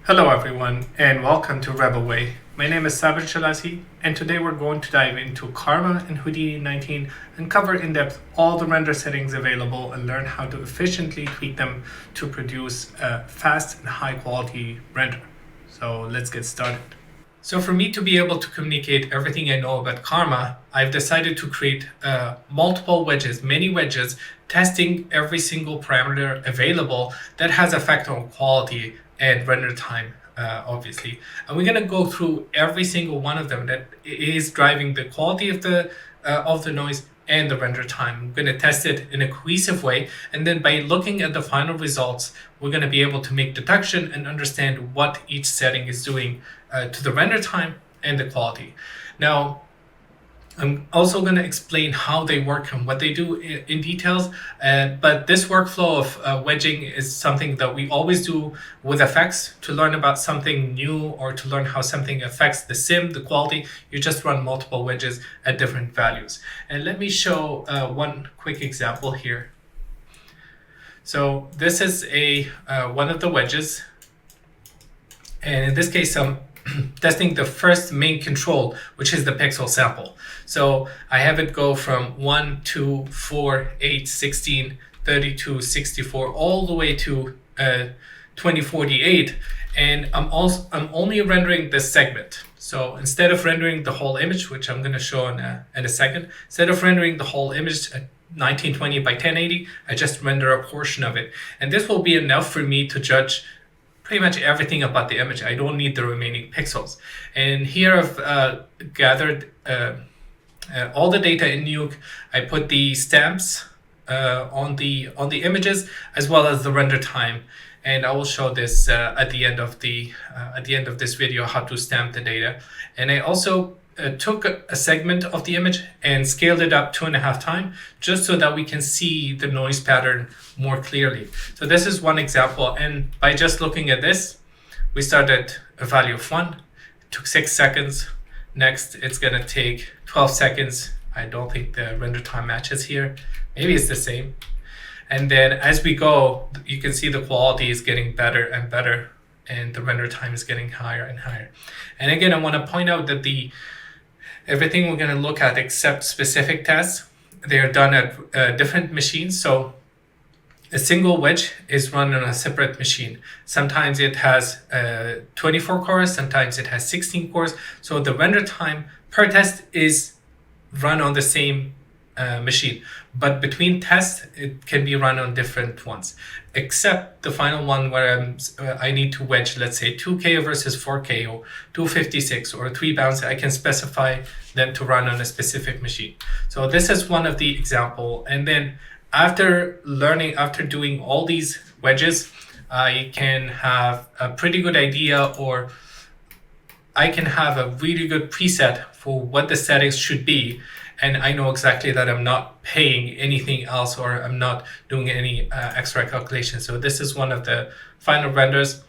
Hello everyone and welcome to Rebelway. My name is Saber, and today we're going to dive into Karma in Houdini 19 and cover in depth all the render settings available and learn how to efficiently tweak them to produce a fast and high quality render. So let's get started. So for me to be able to communicate everything I know about Karma, I've decided to create multiple wedges, many wedges, testing every single parameter available that has effect on quality and render time, obviously. And we're going to go through every single one of them that is driving the quality of the noise and the render time. I'm going to test it in a cohesive way, and then by looking at the final results, we're going to be able to make detection and understand what each setting is doing to the render time and the quality. Now, I'm also going to explain how they work and what they do in details, but this workflow of wedging is something that we always do with effects. To learn about something new or to learn how something affects the sim, the quality, you just run multiple wedges at different values. And let me show one quick example here. So this is one of the wedges, and in this case I'm testing the first main control, which is the pixel sample. So I have it go from 1, 2, 4, 8, 16, 32, 64, all the way to 2048, and I'm only rendering this segment. So instead of rendering the whole image, which I'm going to show in a second, instead of rendering the whole image at 1920 by 1080, I just render a portion of it, and this will be enough for me to judge pretty much everything about the image. I don't need the remaining pixels. And here I've gathered all the data in Nuke. I put the stamps on the images as well as the render time. And I will show this at the end of this video how to stamp the data. And I also took a segment of the image and scaled it up 2.5 times just so that we can see the noise pattern more clearly. So this is one example, and by just looking at this, we start at a value of 1. It took 6 seconds. Next, it's gonna take 12 seconds. I don't think the render time matches here. Maybe it's the same. And then as we go, you can see the quality is getting better and better, and the render time is getting higher and higher. And again, I want to point out that everything we're going to look at except specific tests, they are done at different machines. So a single wedge is run on a separate machine. Sometimes it has 24 cores, sometimes it has 16 cores. So the render time per test is run on the same machine, but between tests it can be run on different ones, except the final one where I need to wedge, let's say 2K versus 4K or 256 or 3 bounce. I can specify them to run on a specific machine. So this is one of the example, and then after doing all these wedges, I can have a pretty good idea, or I can have a really good preset for what the settings should be. And I know exactly that I'm not paying anything else, or I'm not doing any extra calculations. So this is one of the final renders.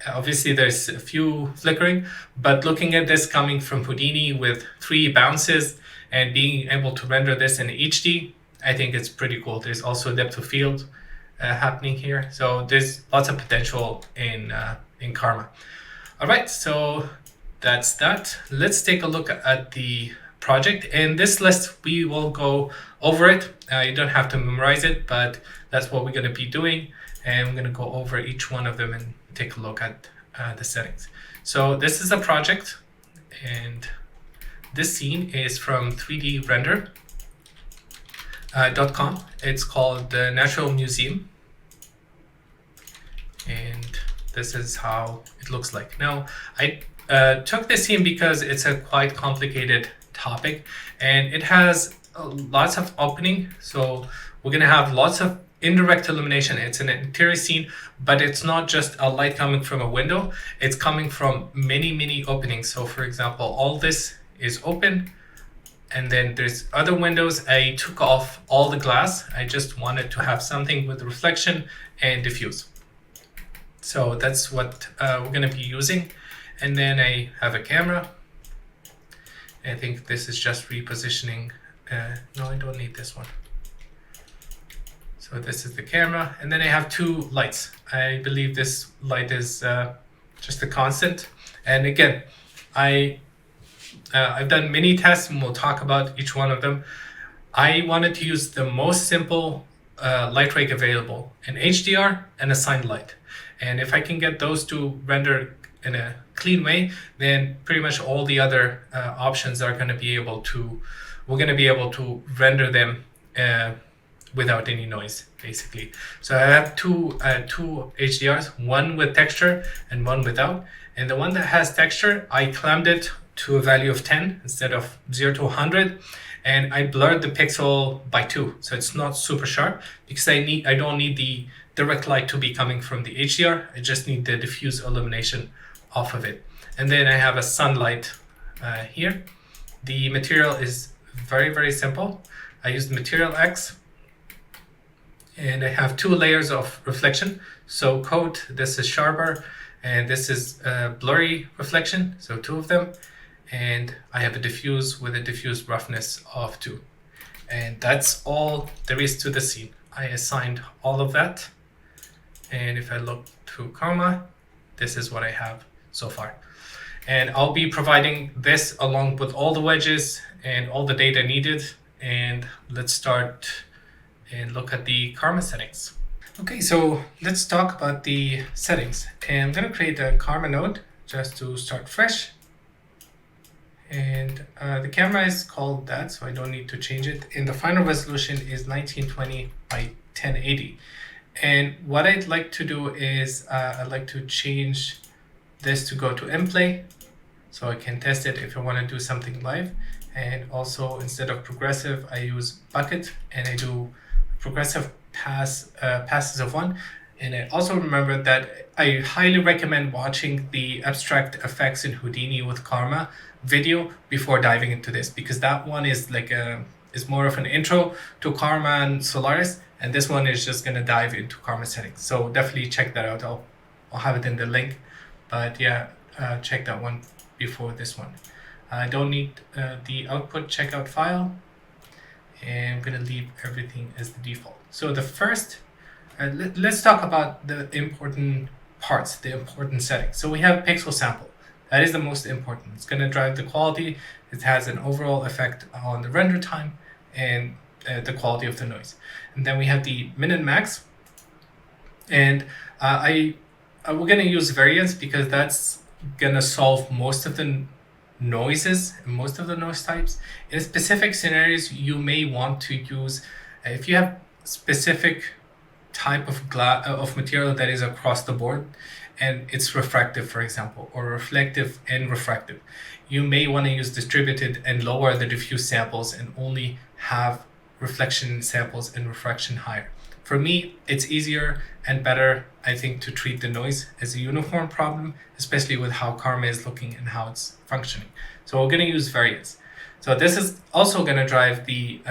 Obviously there's a few flickering, but looking at this coming from Houdini with 3 bounces and being able to render this in HD, I think it's pretty cool. There's also depth of field happening here. So there's lots of potential in Karma. All right, so that's that. Let's take a look at the project. And this list, we will go over it. You don't have to memorize it, but that's what we're going to be doing. And we're going to go over each one of them and take a look at the settings. So this is a project, and this scene is from 3drender.com. It's called the Natural Museum, and this is how it looks like. Now, I took this scene because it's a quite complicated topic, and it has lots of opening. So we're going to have lots of indirect illumination. It's an interior scene, but it's not just a light coming from a window. It's coming from many openings. So for example, all this is open, and then there's other windows. I took off all the glass. I just wanted to have something with reflection and diffuse. So that's what we're going to be using. And then I have a camera. I think this is just repositioning. No, I don't need this one. So this is the camera, and then I have 2 lights. I believe this light is just a constant. And again, I've done many tests and we'll talk about each one of them. I wanted to use the most simple light rig available, an HDR and a signed light. And if I can get those to render in a clean way, then pretty much all the other options are going to be able to, we're going to be able to render them without any noise, basically. So I have two HDRs, one with texture and one without. And the one that has texture, I clamped it to a value of 10 instead of 0 to 100. And I blurred the pixel by 2, so it's not super sharp, because I don't need the direct light to be coming from the HDR. I just need the diffuse illumination off of it. And then I have a sunlight here. The material is very, very simple. I used Material X, and I have 2 layers of reflection. So coat, this is sharper, and this is blurry reflection, so 2 of them. And I have a diffuse with a diffuse roughness of 2. And that's all there is to the scene. I assigned all of that. And if I look through Karma, this is what I have so far. And I'll be providing this along with all the wedges and all the data needed. And let's start and look at the Karma settings. Okay, so let's talk about the settings. And I'm going to create a Karma node just to start fresh. And the camera is called that, so I don't need to change it. And the final resolution is 1920 by 1080. And what I'd like to do is I'd like to change this to go to in-play, so I can test it if I want to do something live. And also, instead of progressive, I use bucket, and I do progressive passes of 1. And I also remember that I highly recommend watching the abstract effects in Houdini with Karma video before diving into this, because that one is like is more of an intro to Karma and Solaris, and this one is just gonna dive into Karma settings. So definitely check that out. I'll have it in the link, but yeah, check that one before this one. I don't need the output checkout file, and I'm gonna leave everything as the default. So the first, let's talk about the important parts, the important settings. So we have pixel sample. That is the most important. It's going to drive the quality. It has an overall effect on the render time and the quality of the noise. And then we have the min and max. And we're going to use variance because that's going to solve most of the noises and most of the noise types. In specific scenarios, you may want to use, if you have specific type of material that is across the board, and it's refractive, for example, or reflective and refractive, you may want to use distributed and lower the diffuse samples and only have reflection samples and refraction higher. For me, it's easier and better, I think, to treat the noise as a uniform problem, especially with how Karma is looking and how it's functioning. So we're going to use variance. So this is also going to drive the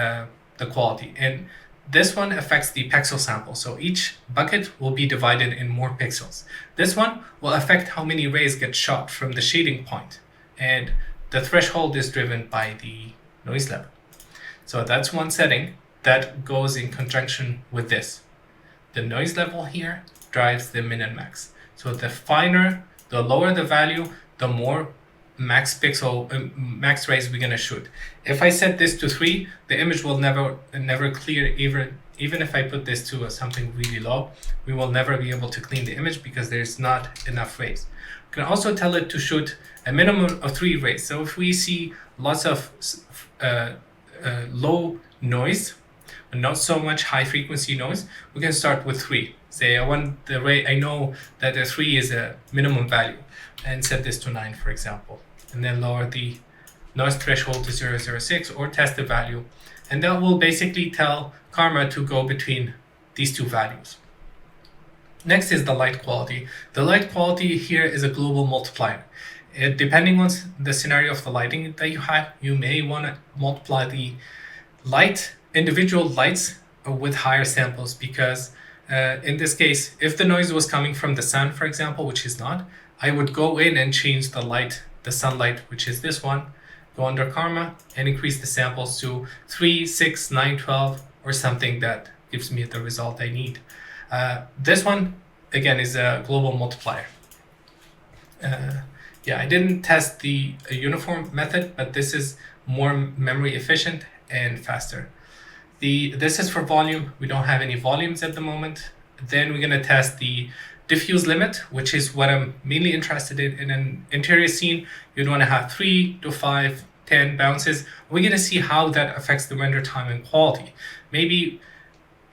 quality. And this one affects the pixel sample, so each bucket will be divided in more pixels. This one will affect how many rays get shot from the shading point, and the threshold is driven by the noise level. So that's one setting that goes in conjunction with this. The noise level here drives the min and max. So the finer, the lower the value, the more max max rays we're gonna shoot. If I set this to 3, the image will never clear. Even if I put this to something really low, we will never be able to clean the image because there's not enough rays. We can also tell it to shoot a minimum of 3 rays. So if we see lots of low noise, but not so much high frequency noise, we can start with 3. Say I want the ray, I know that the 3 is a minimum value, and set this to 9, for example, and then lower the noise threshold to 0.006 or test the value, and that will basically tell Karma to go between these 2 values. Next is the light quality. The light quality here is a global multiplier. Depending on the scenario of the lighting that you have, you may want to multiply the individual lights with higher samples, because in this case, if the noise was coming from the sun, for example, which is not, I would go in and change the light, the sunlight, which is this one, go under Karma and increase the samples to 3, 6, 9, 12, or something that gives me the result I need. This one, again, is a global multiplier. Yeah, I didn't test the uniform method, but this is more memory efficient and faster. This is for volume. We don't have any volumes at the moment. Then we're gonna test the diffuse limit, which is what I'm mainly interested in. In an interior scene, you'd want to have 3 to 5, 10 bounces. We're gonna see how that affects the render time and quality. Maybe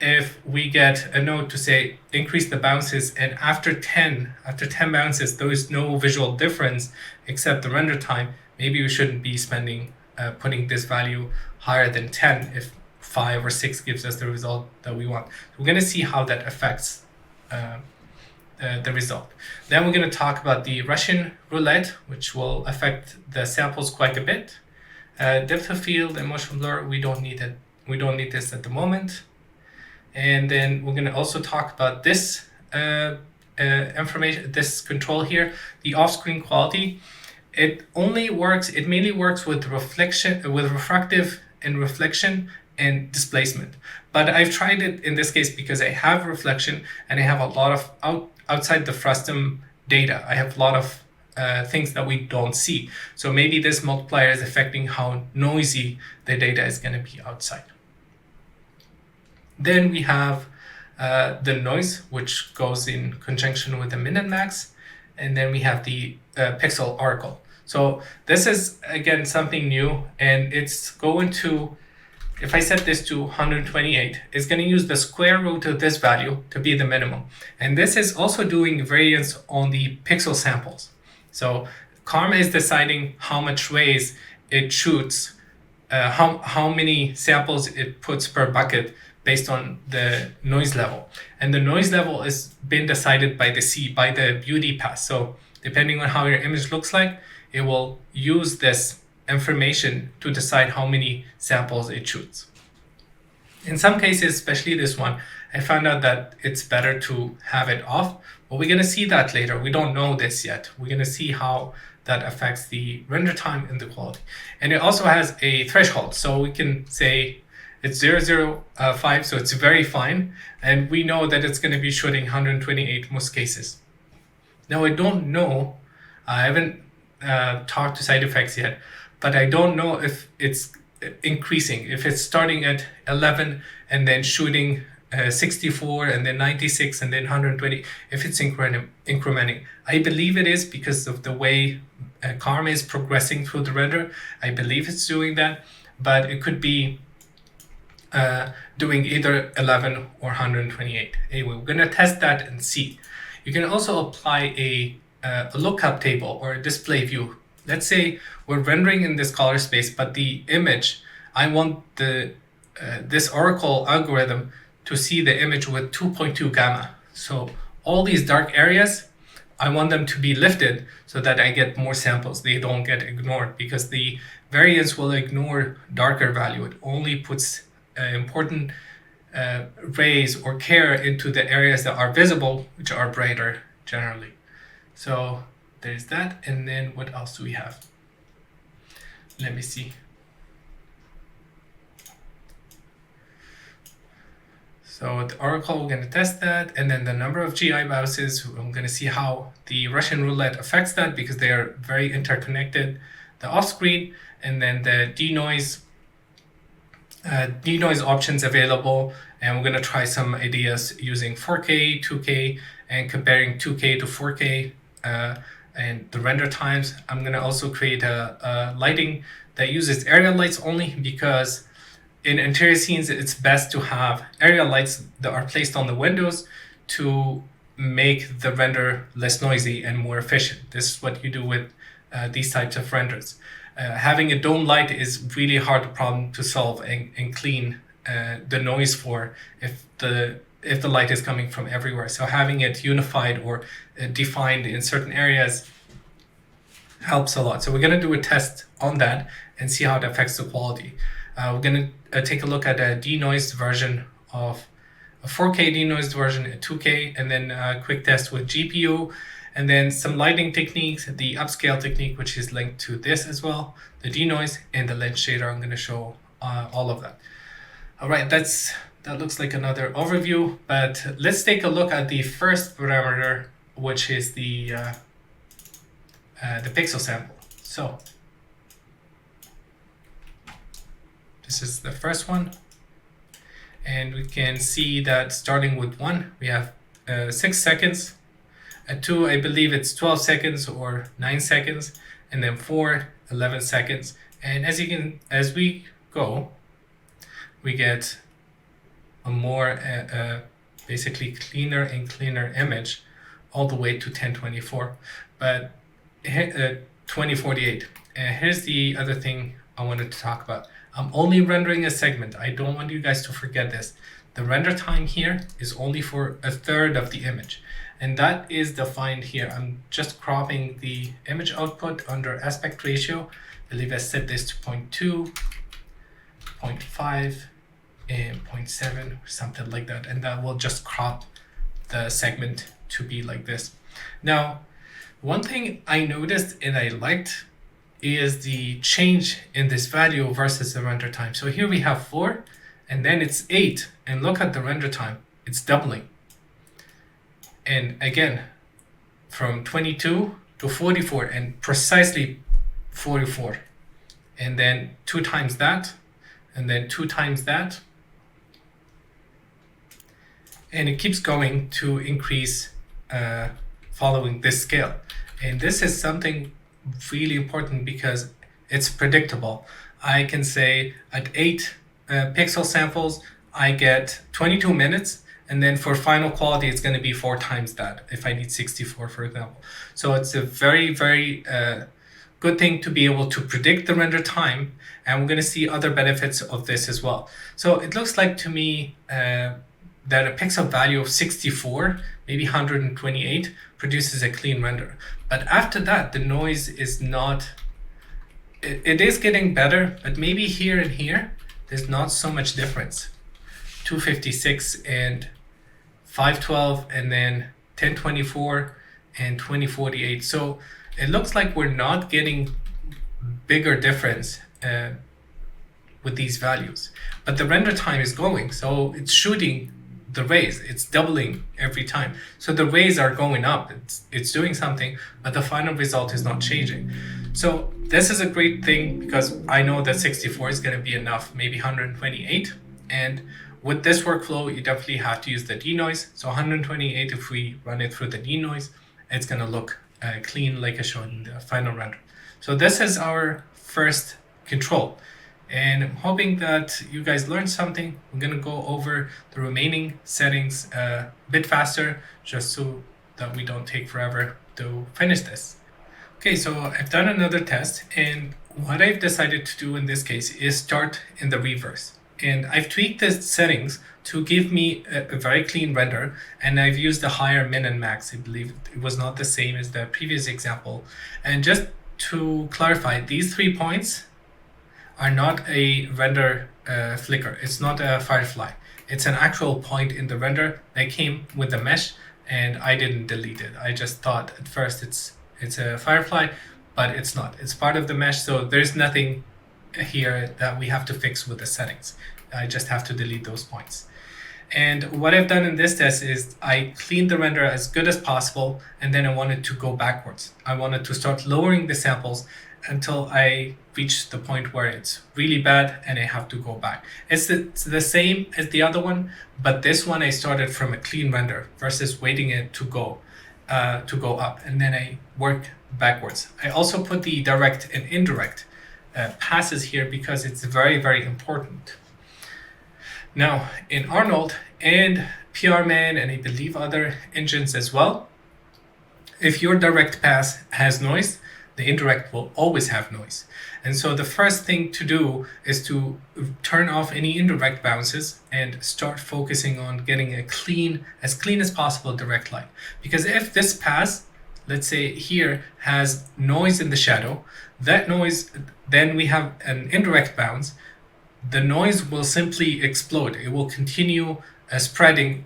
if we get a node to say increase the bounces, and after 10 bounces there is no visual difference except the render time, maybe we shouldn't be spending putting this value higher than 10 if 5 or 6 gives us the result that we want. So we're going to see how that affects the result. Then we're going to talk about the Russian roulette, which will affect the samples quite a bit. Depth of field and motion blur, we don't need it. We don't need this at the moment. And then we're going to also talk about this information, this control here, the off-screen quality. It mainly works with reflection, with refractive and reflection and displacement. But I've tried it in this case because I have reflection and I have a lot of outside the frustum data. I have a lot of things that we don't see. So maybe this multiplier is affecting how noisy the data is going to be outside. Then we have the noise, which goes in conjunction with the min and max. And then we have the pixel oracle. So this is, again, something new, and it's going to, if I set this to 128, it's going to use the square root of this value to be the minimum. And this is also doing variance on the pixel samples. So Karma is deciding how much rays it shoots, how many samples it puts per bucket based on the noise level. And the noise level is been decided by the beauty pass. So depending on how your image looks like, it will use this information to decide how many samples it shoots. In some cases, especially this one, I found out that it's better to have it off, but we're gonna see that later. We don't know this yet. We're gonna see how that affects the render time and the quality. And it also has a threshold. So we can say it's 0.005, so it's very fine. And we know that it's gonna be shooting 128 most cases. Now I don't know, I haven't talked to side effects yet, but I don't know if it's increasing, if it's starting at 11 and then shooting 64 and then 96 and then 120, if it's incrementing. I believe it is because of the way Karma is progressing through the render. I believe it's doing that, but it could be doing either 11 or 128. Anyway, we're gonna test that and see. You can also apply a lookup table or a display view. Let's say we're rendering in this color space, but the image, I want this Oracle algorithm to see the image with 2.2 gamma. So all these dark areas, I want them to be lifted so that I get more samples. They don't get ignored because the variance will ignore darker value. It only puts important rays or care into the areas that are visible, which are brighter generally. So there's that. And then what else do we have? Let me see. So the Oracle, we're going to test that. And then the number of GI bounces, I'm going to see how the Russian roulette affects that because they are very interconnected. The off-screen, and then the denoise options available. And we're going to try some ideas using 4K, 2K, and comparing 2K to 4K. And the render times. I'm going to also create a lighting that uses area lights only because in interior scenes, it's best to have area lights that are placed on the windows to make the render less noisy and more efficient. This is what you do with these types of renders. Having a dome light is really hard problem to solve and clean the noise for if the light is coming from everywhere. So having it unified or defined in certain areas helps a lot. So we're going to do a test on that and see how it affects the quality. We're going to take a look at a denoised version of a 4K denoised version, a 2K, and then a quick test with GPU, and then some lighting techniques, the upscale technique, which is linked to this as well, the denoise, and the lens shader. I'm going to show all of that. All right, that looks like another overview, but let's take a look at the first parameter, which is the the pixel sample. So this is the first one, and we can see that starting with 1 we have 6 seconds. At 2 I believe it's 12 seconds or 9 seconds, and then 4 11 seconds. And as we go, we get a more basically cleaner and cleaner image all the way to 1024, but 2048. Here's the other thing I wanted to talk about. I'm only rendering a segment. I don't want you guys to forget this. The render time here is only for a third of the image, and that is defined here. I'm just cropping the image output under aspect ratio. I believe I set this to 0.2, 0.5, and 0.7 or something like that, and that will just crop the segment to be like this. Now, one thing I noticed and I liked is the change in this value versus the render time. So here we have 4 and then it's 8, and look at the render time, it's doubling. And again, from 22 to 44, and precisely 44, and then 2 times that, and then 2 times that, and it keeps going to increase following this scale. And this is something really important because it's predictable. I can say at 8 pixel samples I get 22 minutes, and then for final quality it's going to be 4 times that if I need 64, for example. So it's a very good thing to be able to predict the render time, and we're going to see other benefits of this as well. So it looks like to me that a pixel value of 64, maybe 128, produces a clean render. But after that, the noise is not, it is getting better, but maybe here and here, there's not so much difference. 256 and 512, and then 1024 and 2048. So it looks like we're not getting bigger difference with these values, but the render time is going, so it's shooting the rays, it's doubling every time. So the rays are going up, it's doing something, but the final result is not changing. So this is a great thing because I know that 64 is going to be enough, maybe 128. And with this workflow, you definitely have to use the denoise. So 128, if we run it through the denoise, it's going to look clean like I showed in the final render. So this is our first control. And I'm hoping that you guys learned something. I'm going to go over the remaining settings a bit faster, just so that we don't take forever to finish this. Okay, so I've done another test, and what I've decided to do in this case is start in the reverse. And I've tweaked the settings to give me a very clean render, and I've used the higher min and max. I believe it was not the same as the previous example. And just to clarify, these 3 points are not a render flicker. It's not a firefly. It's an actual point in the render that came with the mesh, and I didn't delete it. I just thought at first it's a firefly, but it's not. It's part of the mesh, so there's nothing here that we have to fix with the settings. I just have to delete those points. And what I've done in this test is I cleaned the render as good as possible, and then I wanted to go backwards. I wanted to start lowering the samples until I reach the point where it's really bad and I have to go back. It's the same as the other one, but this one I started from a clean render versus waiting it to go up, and then I work backwards. I also put the direct and indirect passes here because it's very important. Now in Arnold and PRMan, and I believe other engines as well, if your direct pass has noise, the indirect will always have noise. And so the first thing to do is to turn off any indirect bounces and start focusing on getting a as clean as possible direct light. Because if this pass, let's say here, has noise in the shadow, that noise, then we have an indirect bounce, the noise will simply explode. It will continue spreading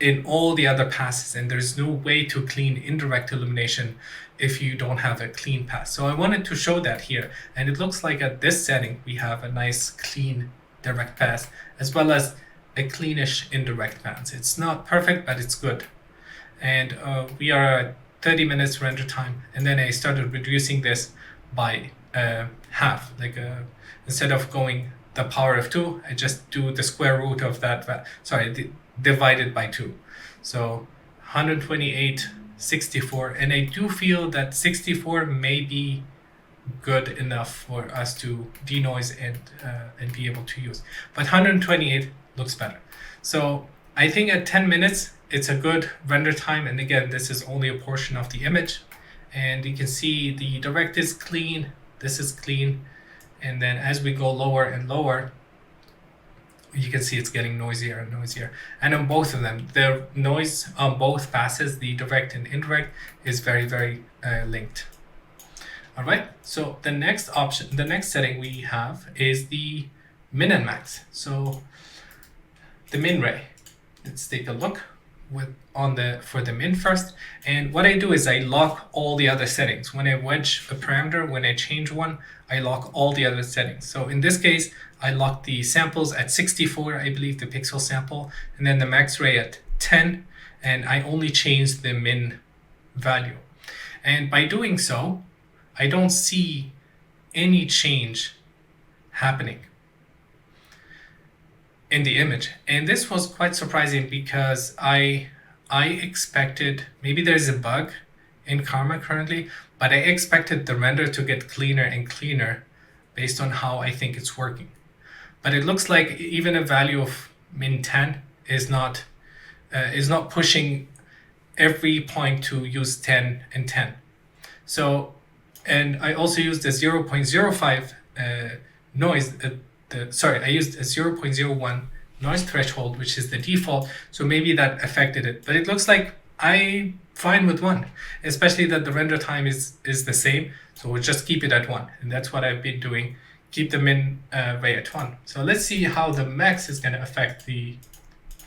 in all the other passes, and there's no way to clean indirect illumination if you don't have a clean pass. So I wanted to show that here, and it looks like at this setting we have a nice clean direct pass as well as a cleanish indirect pass. It's not perfect, but it's good. And we are at 30 minutes render time, and then I started reducing this by half. Like instead of going the power of 2, I just do the square root of that, divided by 2. So 128, 64, and I do feel that 64 may be good enough for us to denoise and be able to use. But 128 looks better. So I think at 10 minutes, it's a good render time. And again, this is only a portion of the image. And you can see the direct is clean. This is clean. And then as we go lower and lower, you can see it's getting noisier and noisier. And on both of them, the noise on both passes, the direct and indirect, is very, very linked. All right, so the next option, the next setting we have is the min and max. So the min ray, let's take a look for the min first. And what I do is I lock all the other settings. When I wedge a parameter, when I change one, I lock all the other settings. So in this case, I lock the samples at 64, I believe, the pixel sample, and then the max ray at 10, and I only change the min value. And by doing so, I don't see any change happening in the image. And this was quite surprising because I expected, maybe there's a bug in Karma currently, but I expected the render to get cleaner and cleaner based on how I think it's working. But it looks like even a value of min 10 is not pushing every point to use 10 and 10. So, and I also used a 0.05 noise. I used a 0.01 noise threshold, which is the default. So maybe that affected it. But it looks like I'm fine with 1, especially that the render time is the same. So we'll just keep it at 1. And that's what I've been doing. Keep the min ray at 1. So let's see how the max is going to affect the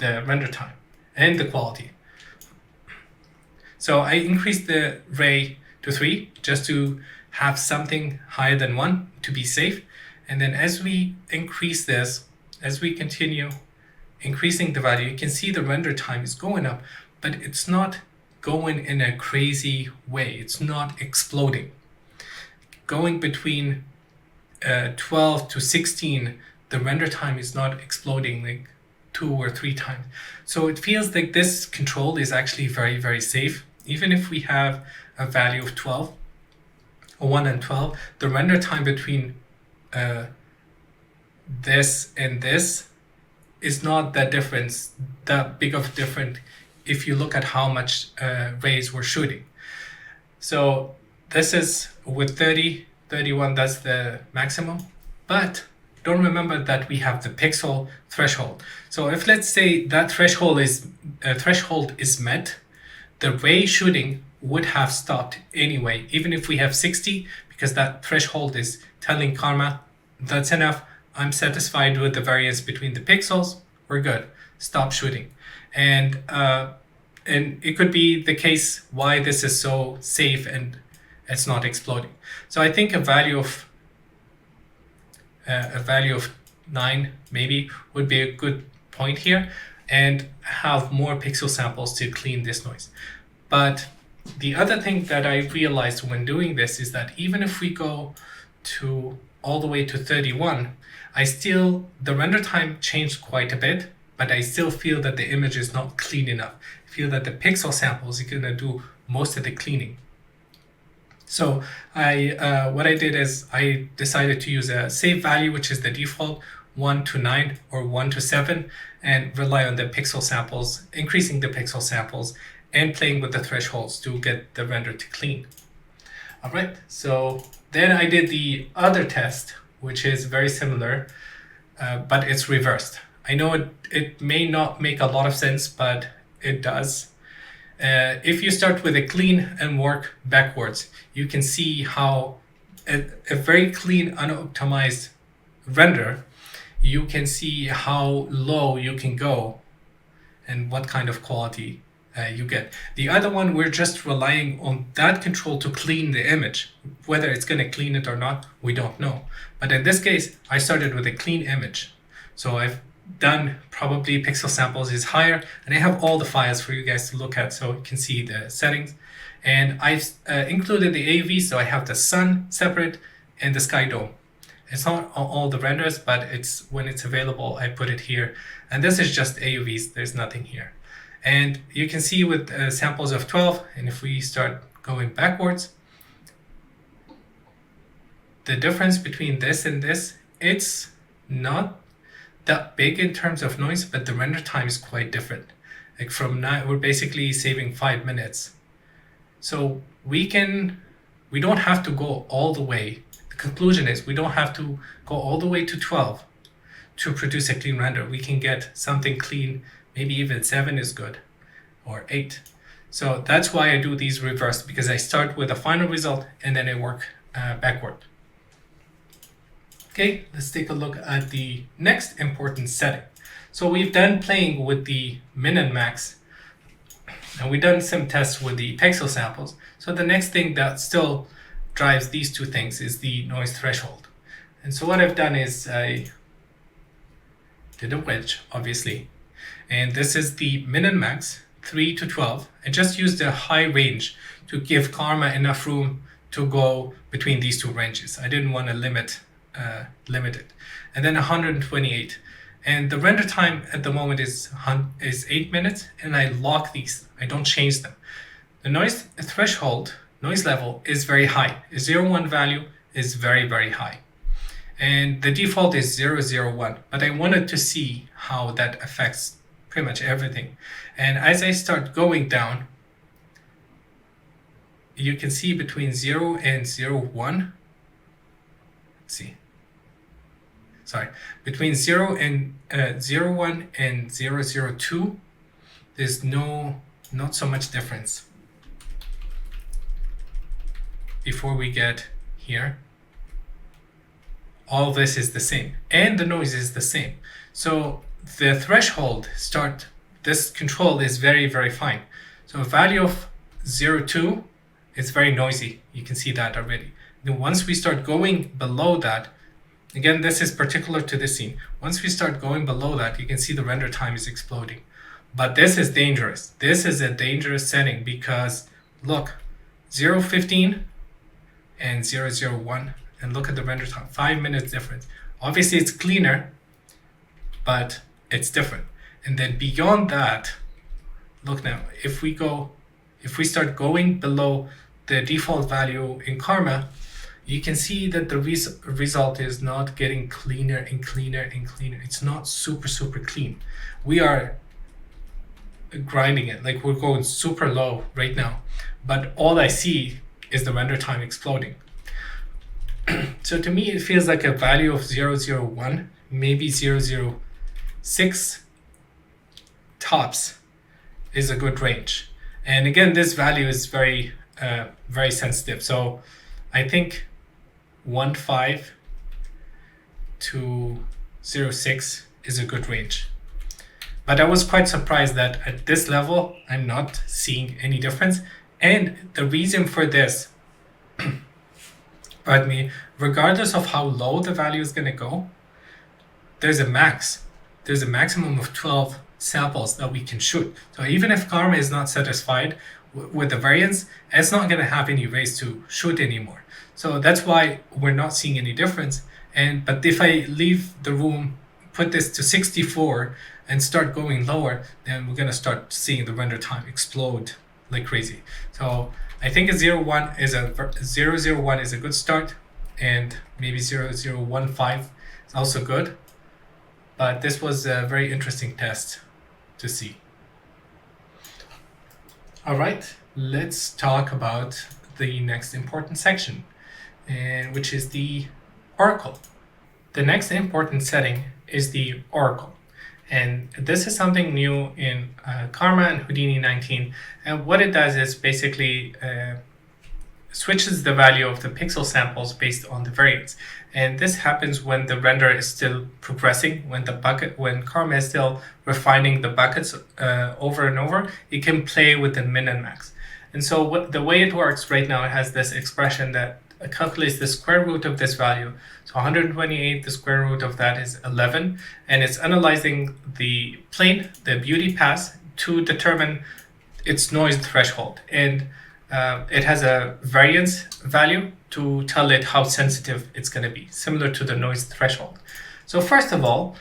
render time and the quality. So I increased the ray to 3 just to have something higher than 1 to be safe. And then as we increase this, as we continue increasing the value, you can see the render time is going up, but it's not going in a crazy way. It's not exploding. Going between 12 to 16, the render time is not exploding like 2 or 3 times. So it feels like this control is actually very, very safe. Even if we have a value of 12, or 1 and 12, the render time between this and this is not that big of a difference if you look at how much rays we're shooting. So this is with 30, 31, that's the maximum. But don't remember that we have the pixel threshold. So if let's say that threshold is met, the ray shooting would have stopped anyway, even if we have 60, because that threshold is telling Karma, that's enough, I'm satisfied with the variance between the pixels, we're good, stop shooting. And it could be the case why this is so safe and it's not exploding. So I think a value of 9 maybe would be a good point here, and have more pixel samples to clean this noise. But the other thing that I realized when doing this is that even if we go to all the way to 31, the render time changed quite a bit, but I still feel that the image is not clean enough. I feel that the pixel samples are gonna do most of the cleaning. So what I did is I decided to use a save value, which is the default, 1 to 9 or 1 to 7, and rely on the pixel samples, increasing the pixel samples and playing with the thresholds to get the render to clean. All right, so then I did the other test, which is very similar, but it's reversed. I know it may not make a lot of sense, but it does. If you start with a clean and work backwards, you can see how a very clean, unoptimized render, you can see how low you can go and what kind of quality you get. The other one, we're just relying on that control to clean the image. Whether it's going to clean it or not, we don't know. But in this case, I started with a clean image. So I've done probably pixel samples is higher, and I have all the files for you guys to look at so you can see the settings. And I've included the AUV, so I have the sun separate and the sky dome. It's not all the renders, but it's when it's available, I put it here. And this is just AUVs, there's nothing here. And you can see with samples of 12, and if we start going backwards, the difference between this and this, it's not that big in terms of noise, but the render time is quite different. Like from now, we're basically saving 5 minutes. So we don't have to go all the way. The conclusion is we don't have to go all the way to 12 to produce a clean render. We can get something clean, maybe even 7 is good, or 8. So that's why I do these reversed, because I start with a final result and then I work backward. Okay, let's take a look at the next important setting. So we've done playing with the min and max, and we've done some tests with the pixel samples. So the next thing that still drives these two things is the noise threshold. And so what I've done is I did a wedge, obviously. And this is the min and max, 3 to 12. I just used a high range to give Karma enough room to go between these two ranges. I didn't want to limit it. And then 128. And the render time at the moment is 8 minutes, and I lock these. I don't change them. The noise threshold, noise level is very high. The 0.1 value is very, very high. And the default is 0.01, but I wanted to see how that affects pretty much everything. And as I start going down, you can see between 0 and 0.1, let's see. Sorry, between 0 and 0.1 and 0.02, there's not so much difference. Before we get here, all this is the same, and the noise is the same. So the threshold this control is very, very fine. So a value of 0.2 is very noisy. You can see that already. Then once we start going below that, again, this is particular to this scene. Once we start going below that, you can see the render time is exploding. But this is dangerous. This is a dangerous setting because look, 0.15 and 0.01, and look at the render time, 5 minutes difference. Obviously it's cleaner, but it's different. And then beyond that, look now, if we start going below the default value in Karma, you can see that the result is not getting cleaner and cleaner and cleaner. It's not super, super clean. We are grinding it, like we're going super low right now, but all I see is the render time exploding. So to me, it feels like a value of 0.01, maybe 0.06 tops is a good range. And again, this value is very, very sensitive. So I think 1.5 to 0.6 is a good range. But I was quite surprised that at this level, I'm not seeing any difference. And the reason for this, pardon me, regardless of how low the value is going to go, there's a max. There's a maximum of 12 samples that we can shoot. So even if Karma is not satisfied with the variance, it's not going to have any ways to shoot anymore. So that's why we're not seeing any difference. But if I leave the room, put this to 64 and start going lower, then we're going to start seeing the render time explode like crazy. So I think a 0.01 is a good start, and maybe 0.015 is also good. But this was a very interesting test to see. All right, let's talk about the next important section, which is the oracle. The next important setting is the oracle. And this is something new in Karma and Houdini 19. And what it does is basically switches the value of the pixel samples based on the variance. And this happens when the render is still progressing, when Karma is still refining the buckets over and over, it can play with the min and max. And so the way it works right now, it has this expression that calculates the square root of this value. So 128, the square root of that is 11, and it's analyzing the plane, the beauty pass, to determine its noise threshold. And it has a variance value to tell it how sensitive it's going to be, similar to the noise threshold. So first of all,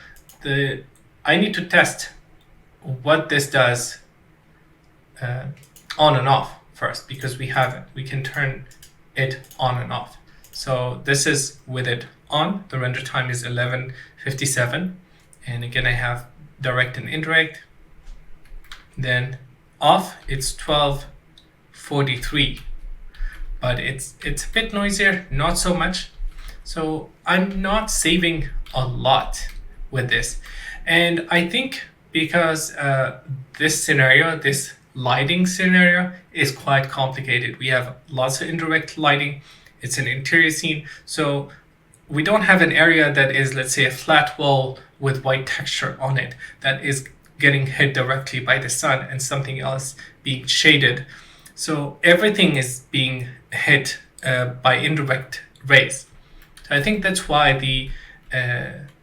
I need to test what this does on and off first, because we have it. We can turn it on and off. So this is with it on. The render time is 11:57, and again I have direct and indirect. Then off, it's 12:43, but it's a bit noisier, not so much. So I'm not saving a lot with this, and I think because this scenario, this lighting scenario, is quite complicated. We have lots of indirect lighting. It's an interior scene, so we don't have an area that is, let's say, a flat wall with white texture on it that is getting hit directly by the sun and something else being shaded. So everything is being hit by indirect rays. So I think that's why the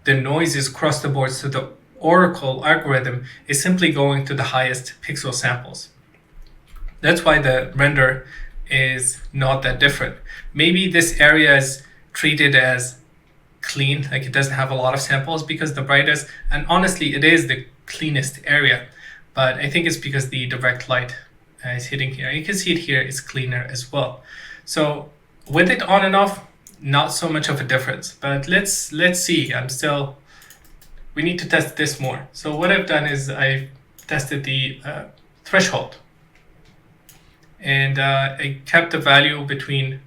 noise is across the board. So the Oracle algorithm is simply going to the highest pixel samples. That's why the render is not that different. Maybe this area is treated as clean, like it doesn't have a lot of samples because the brightest, and honestly it is the cleanest area, but I think it's because the direct light is hitting here. You can see it here, it's cleaner as well. So with it on and off, not so much of a difference, but let's see. We need to test this more. So what I've done is I've tested the threshold, and I kept the value between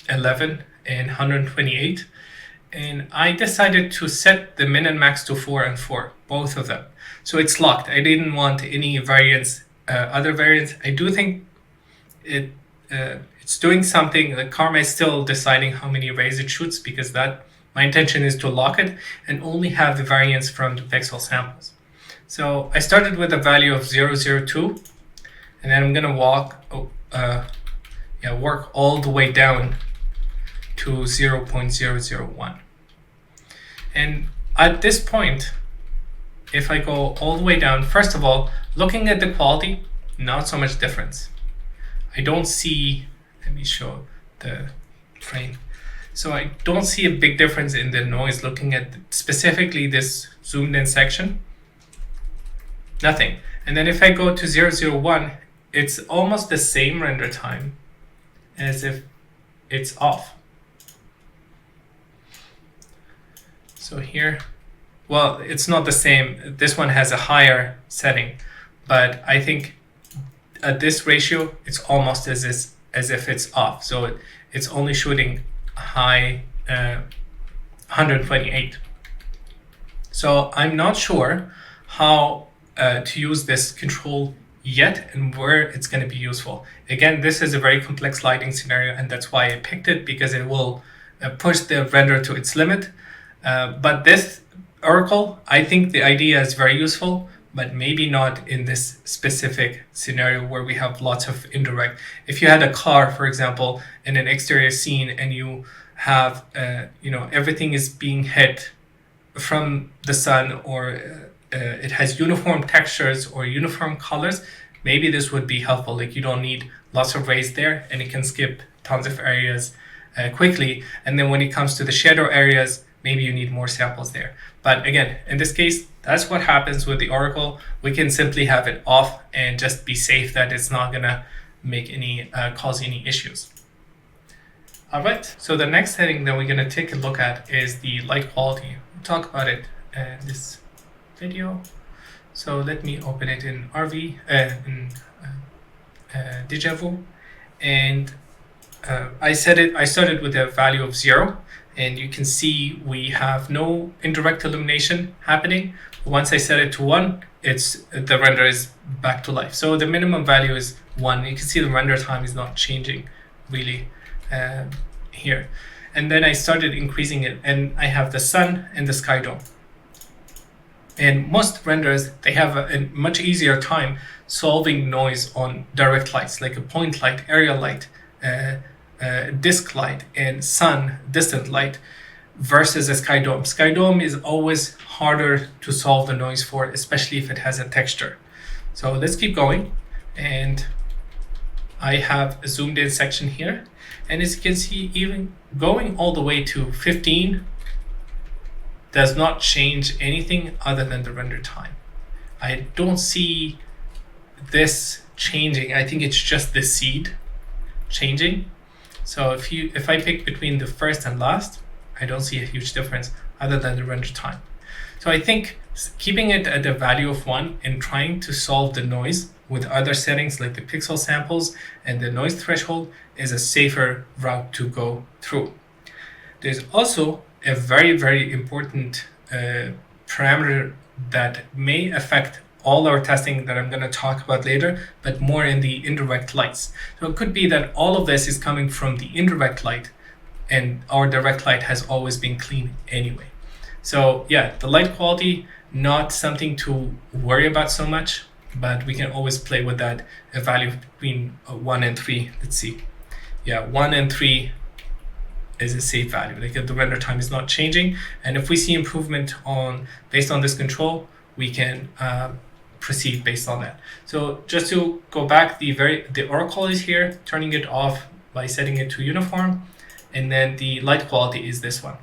11 and 128, and I decided to set the min and max to 4 and 4, both of them. So it's locked. I didn't want any variance, other variance. I do think it's doing something. The Karma is still deciding how many rays it shoots, because my intention is to lock it and only have the variance from the pixel samples. So I started with a value of 002, and then I'm gonna work all the way down to 0.001. And at this point, if I go all the way down, first of all, looking at the quality, not so much difference. I don't see, let me show the frame. So I don't see a big difference in the noise looking at specifically this zoomed in section. Nothing. And then if I go to 001, it's almost the same render time as if it's off. So here, well, it's not the same. This one has a higher setting, but I think at this ratio, it's almost as if it's off. So it's only shooting high 128. So I'm not sure how to use this control yet and where it's going to be useful. Again, this is a very complex lighting scenario, and that's why I picked it, because it will push the render to its limit. But this Oracle, I think the idea is very useful, but maybe not in this specific scenario where we have lots of indirect. If you had a car, for example, in an exterior scene, and you have, everything is being hit from the sun, or it has uniform textures or uniform colors, maybe this would be helpful. Like, you don't need lots of rays there, and it can skip tons of areas quickly. And then when it comes to the shadow areas, maybe you need more samples there. But again, in this case, that's what happens with the Oracle. We can simply have it off and just be safe that it's not gonna make cause any issues. All right, so the next setting that we're gonna take a look at is the light quality. We'll talk about it in this video. So let me open it in Deja Vu, and I started with a value of 0. And you can see we have no indirect illumination happening. Once I set it to 1, the render is back to life. So the minimum value is 1. You can see the render time is not changing really here. And then I started increasing it, and I have the sun and the sky dome. And most renders, they have a much easier time solving noise on direct lights, like a point light, area light, disk light, and sun distant light, versus a sky dome. Sky dome is always harder to solve the noise for, especially if it has a texture. So let's keep going, and I have a zoomed in section here, and as you can see, even going all the way to 15 does not change anything other than the render time. I don't see this changing. I think it's just the seed changing. So if I pick between the first and last, I don't see a huge difference other than the render time. So I think keeping it at a value of 1 and trying to solve the noise with other settings like the pixel samples and the noise threshold is a safer route to go through. There's also a very, very important parameter that may affect all our testing that I'm going to talk about later, but more in the indirect lights. So it could be that all of this is coming from the indirect light and our direct light has always been clean anyway. So yeah, the light quality, not something to worry about so much, but we can always play with that, a value between 1 and 3. Let's see. Yeah, 1 and 3 is a safe value. Like if the render time is not changing, and if we see improvement based on this control, we can proceed based on that. So just to go back, the oracle is here, turning it off by setting it to uniform, and then the light quality is this one.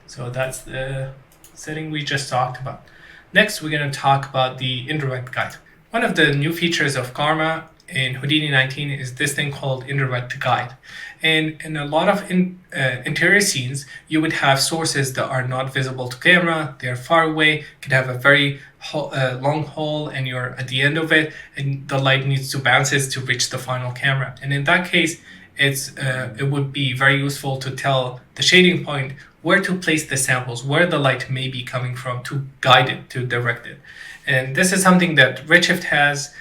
So that's the setting we just talked about. Next, we're going to talk about the indirect guide. One of the new features of Karma in Houdini 19 is this thing called indirect guide. And in a lot of interior scenes, you would have sources that are not visible to camera, they're far away, could have a very long hole, and you're at the end of it, and the light needs to bounce to reach the final camera. And in that case, it would be very useful to tell the shading point where to place the samples, where the light may be coming from, to guide it, to direct it. And this is something that Redshift has,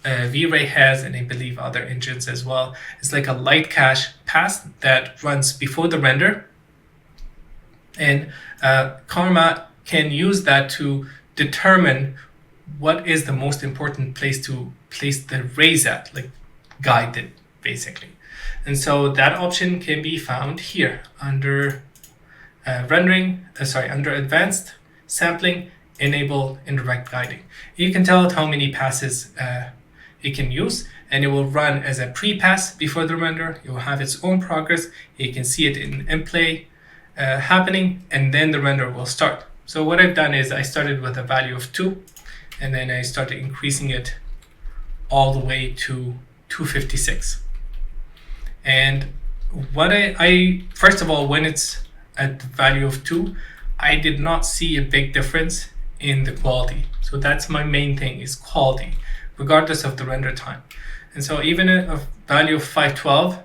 V-Ray has, and I believe other engines as well. It's like a light cache path that runs before the render. And Karma can use that to determine what is the most important place to place the rays at, like guide it, basically. And so that option can be found here under under advanced sampling, enable indirect guiding. You can tell it how many passes it can use, and it will run as a pre-pass before the render. It will have its own progress. You can see it in play happening, and then the render will start. So what I've done is I started with a value of 2, and then I started increasing it all the way to 256. And what I first of all, when it's at the value of 2, I did not see a big difference in the quality. So that's my main thing, is quality, regardless of the render time. And so even at a value of 512,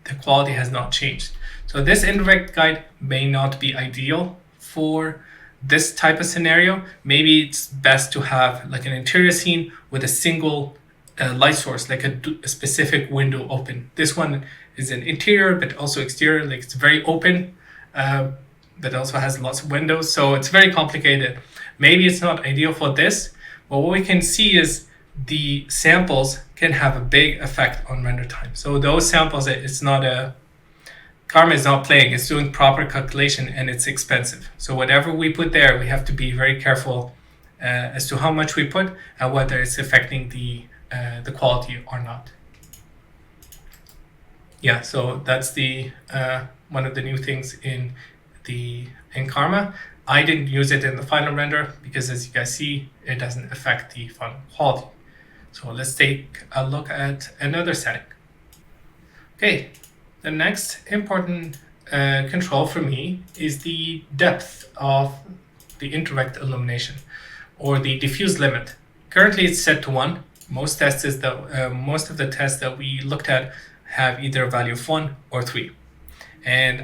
the quality has not changed. So this indirect guide may not be ideal for this type of scenario. Maybe it's best to have like an interior scene with a single light source, like a specific window open. This one is an interior, but also exterior, like it's very open, but also has lots of windows. So it's very complicated. Maybe it's not ideal for this, but what we can see is the samples can have a big effect on render time. So those samples, Karma is not playing, it's doing proper calculation, and it's expensive. So whatever we put there, we have to be very careful as to how much we put and whether it's affecting the quality or not. Yeah, so that's the one of the new things in Karma. I didn't use it in the final render because, as you guys see, it doesn't affect the final quality. So let's take a look at another setting. Okay, the next important control for me is the depth of the indirect illumination, or the diffuse limit. Currently it's set to 1. Most of the tests that we looked at have either a value of 1 or 3. And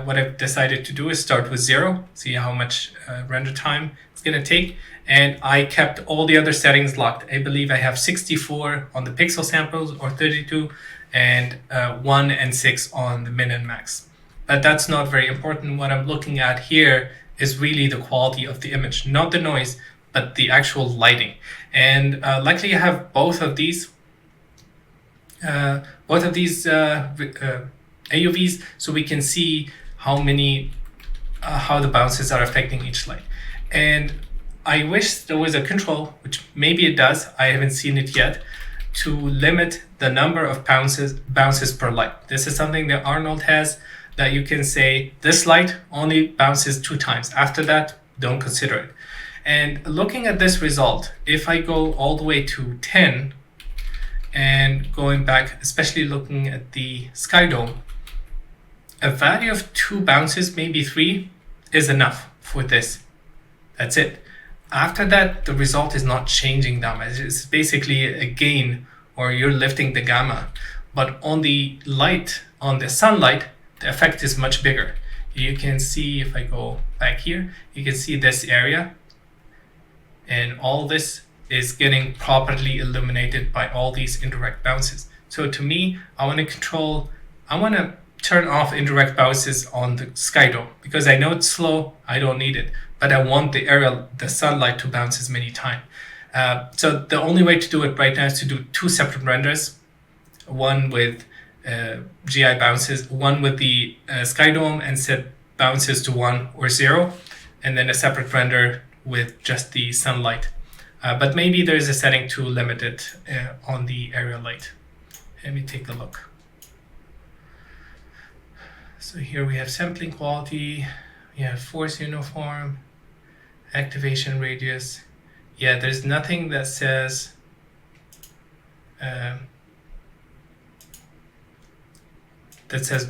what I've decided to do is start with 0, see how much render time it's going to take. And I kept all the other settings locked. I believe I have 64 on the pixel samples, or 32, and 1 and 6 on the min and max. But that's not very important. What I'm looking at here is really the quality of the image, not the noise, but the actual lighting. And likely I have both of these AUVs, so we can see how the bounces are affecting each light. And I wish there was a control, which maybe it does, I haven't seen it yet, to limit the number of bounces per light. This is something that Arnold has, that you can say this light only bounces 2 times. After that, don't consider it. And looking at this result, if I go all the way to 10 and going back, especially looking at the sky dome, a value of 2 bounces, maybe 3, is enough for this. That's it. After that, the result is not changing that much. It's basically a gain, or you're lifting the gamma. But on the light, on the sunlight, the effect is much bigger. You can see, if I go back here, you can see this area, and all this is getting properly illuminated by all these indirect bounces. So to me, I want to turn off indirect bounces on the sky dome, because I know it's slow, I don't need it, but I want the sunlight to bounce as many times. So the only way to do it right now is to do 2 separate renders, one with GI bounces, one with the sky dome and set bounces to 1 or 0, and then a separate render with just the sunlight. But maybe there's a setting to limit it on the area light. Let me take a look. So here we have sampling quality, we have force uniform, activation radius. Yeah, there's nothing that says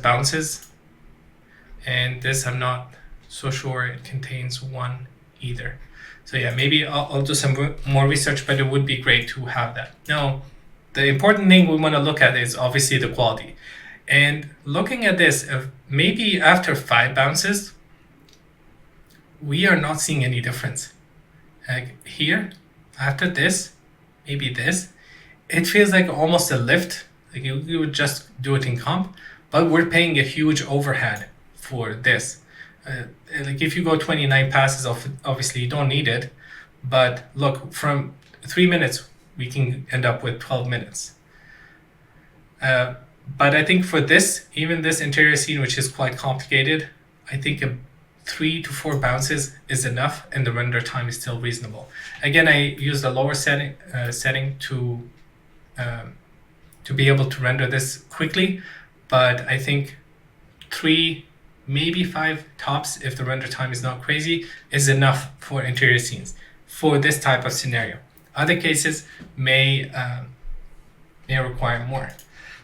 bounces, and this I'm not so sure it contains 1 either. So yeah, maybe I'll do some more research, but it would be great to have that. Now, the important thing we want to look at is obviously the quality. And looking at this, maybe after 5 bounces, we are not seeing any difference. Like here, after this, maybe this, it feels like almost a lift. Like you would just do it in comp, but we're paying a huge overhead for this. Like if you go 29 passes, obviously you don't need it, but look, from 3 minutes, we can end up with 12 minutes. But I think for this, even this interior scene, which is quite complicated, I think 3 to 4 bounces is enough, and the render time is still reasonable. Again, I used a lower setting to be able to render this quickly, but I think 3, maybe 5 tops, if the render time is not crazy, is enough for interior scenes for this type of scenario. Other cases may require more.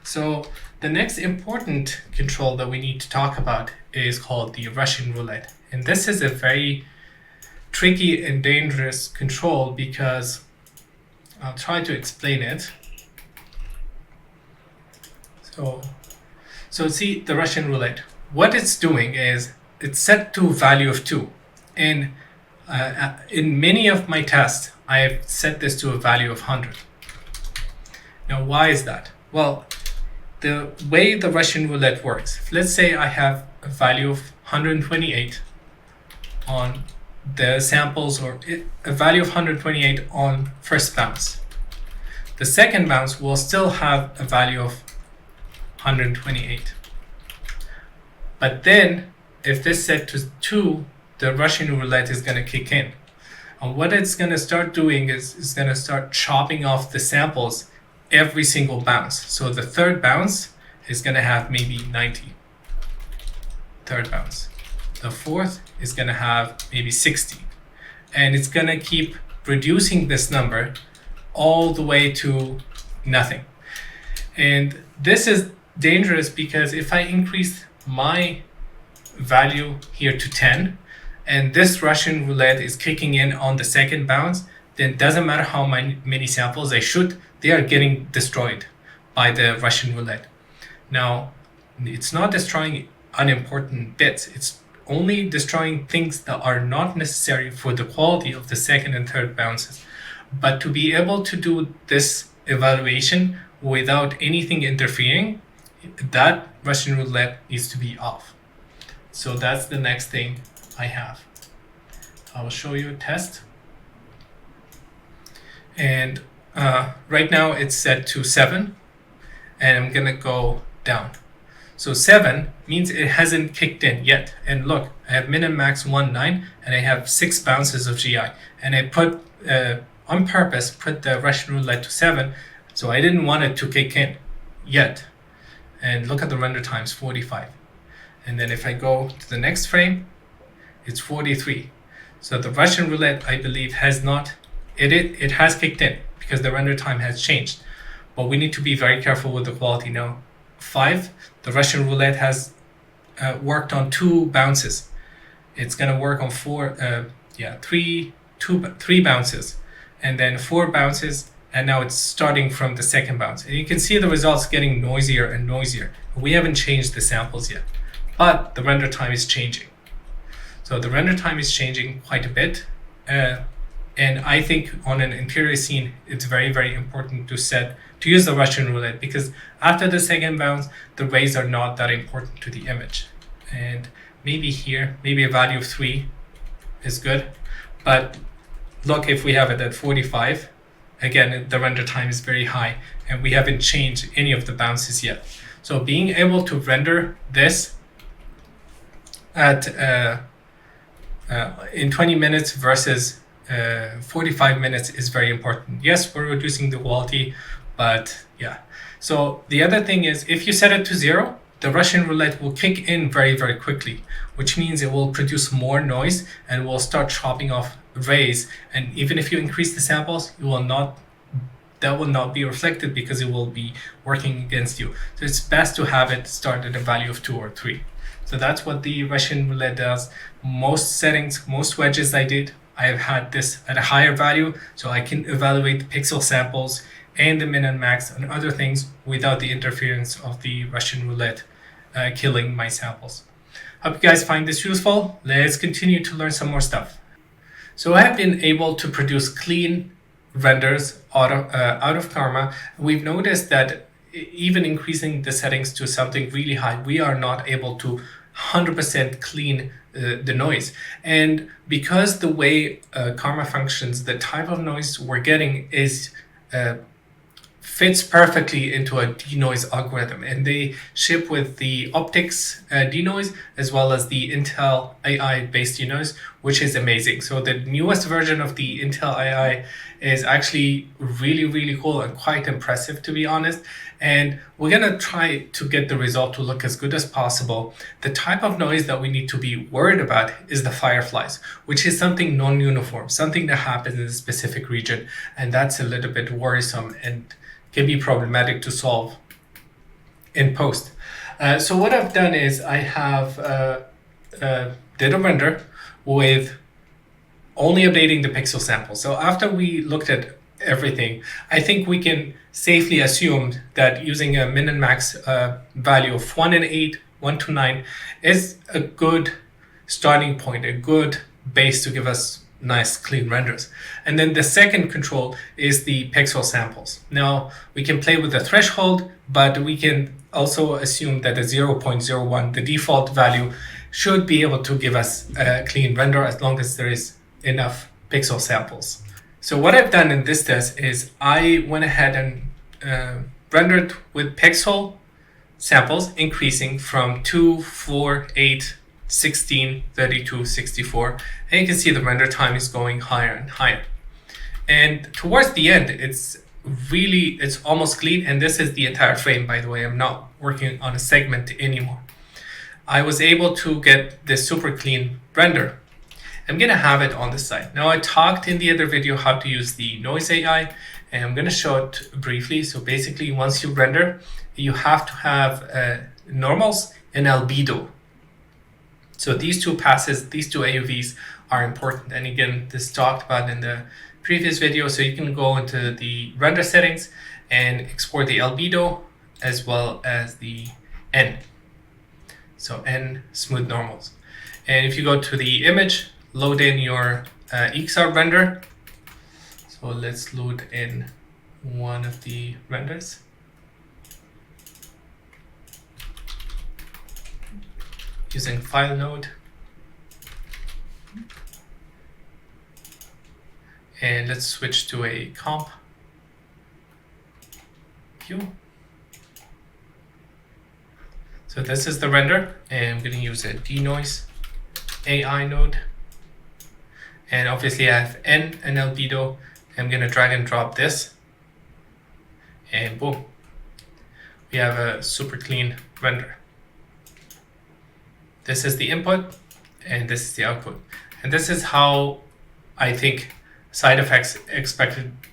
So the next important control that we need to talk about is called the Russian roulette. And this is a very tricky and dangerous control, because I'll try to explain it. So see the Russian roulette. What it's doing is it's set to a value of 2. And in many of my tests, I've set this to a value of 100. Now, why is that? Well, the way the Russian roulette works, let's say I have a value of 128 on the samples, or a value of 128 on first bounce. The second bounce will still have a value of 128. But then, if this set to 2, the Russian roulette is going to kick in. And what it's going to start doing is it's going to start chopping off the samples every single bounce. So the third bounce is going to have maybe 90. Third bounce. The fourth is going to have maybe 60. And it's going to keep reducing this number all the way to nothing. And this is dangerous, because if I increase my value here to 10, and this Russian roulette is kicking in on the second bounce, then it doesn't matter how many samples I shoot, they are getting destroyed by the Russian roulette. Now, it's not destroying unimportant bits, it's only destroying things that are not necessary for the quality of the second and third bounces. But to be able to do this evaluation without anything interfering, that Russian roulette needs to be off. So that's the next thing I have. I will show you a test. And right now it's set to 7, and I'm gonna go down. So 7 means it hasn't kicked in yet. And look, I have min and max 1.9, and I have 6 bounces of GI. And I put, on purpose, put the Russian roulette to 7 So I didn't want it to kick in yet. And look at the render times, 45. And then if I go to the next frame, it's 43. So the Russian roulette, I believe, has not, it has kicked in because the render time has changed. But we need to be very careful with the quality now. 5, the Russian roulette has worked on 2 bounces. It's gonna work on 3 bounces, and then 4 bounces, and now it's starting from the second bounce. And you can see the results getting noisier and noisier. We haven't changed the samples yet, but the render time is changing. So the render time is changing quite a bit. And I think on an interior scene, it's very, very important to use the Russian roulette, because after the second bounce, the rays are not that important to the image. And maybe here, maybe a value of 3 is good. But look, if we have it at 45, again, the render time is very high and we haven't changed any of the bounces yet. So being able to render this at in 20 minutes versus 45 minutes is very important. Yes, we're reducing the quality, but yeah. So the other thing is, if you set it to 0, the Russian roulette will kick in very, very quickly, which means it will produce more noise and will start chopping off rays. And even if you increase the samples, that will not be reflected because it will be working against you. So it's best to have it start at a value of 2 or 3. So that's what the Russian roulette does. Most settings, most wedges I did, I have had this at a higher value, so I can evaluate the pixel samples and the min and max and other things without the interference of the Russian roulette killing my samples. Hope you guys find this useful. Let's continue to learn some more stuff. So I have been able to produce clean renders out of Karma. We've noticed that even increasing the settings to something really high, we are not able to 100% clean the noise. And because the way Karma functions, the type of noise we're getting is fits perfectly into a denoise algorithm, and they ship with the optics denoise as well as the Intel AI based denoise, which is amazing. So the newest version of the Intel AI is actually really, really cool and quite impressive, to be honest. And we're gonna try to get the result to look as good as possible. The type of noise that we need to be worried about is the fireflies, which is something non-uniform, something that happens in a specific region, and that's a little bit worrisome and can be problematic to solve in post. So what I've done is I have did a render with only updating the pixel sample. So after we looked at everything, I think we can safely assume that using a min and max value of 1 and 8, 1 to 9 is a good starting point, a good base to give us nice clean renders. And then the second control is the pixel samples. Now we can play with the threshold, but we can also assume that the 0.01, the default value, should be able to give us a clean render as long as there is enough pixel samples. So what I've done in this test is I went ahead and rendered with pixel samples increasing from 2, 4, 8, 16, 32, 64, and you can see the render time is going higher and higher. And towards the end, it's almost clean, and this is the entire frame, by the way. I'm not working on a segment anymore. I was able to get this super clean render. I'm gonna have it on the side. Now I talked in the other video how to use the noise AI, and I'm gonna show it briefly. So basically, once you render, you have to have normals and albedo. So these two passes, these two AUVs are important. And again, this talked about in the previous video. So you can go into the render settings and export the albedo as well as the N. So N, smooth normals. And if you go to the image, load in your XR render. So let's load in one of the renders. Using file node, and let's switch to a comp view. So this is the render, and I'm going to use a denoise AI node, and obviously I have N and albedo. I'm going to drag and drop this and boom, we have a super clean render. This is the input and this is the output. And this is how I think side effects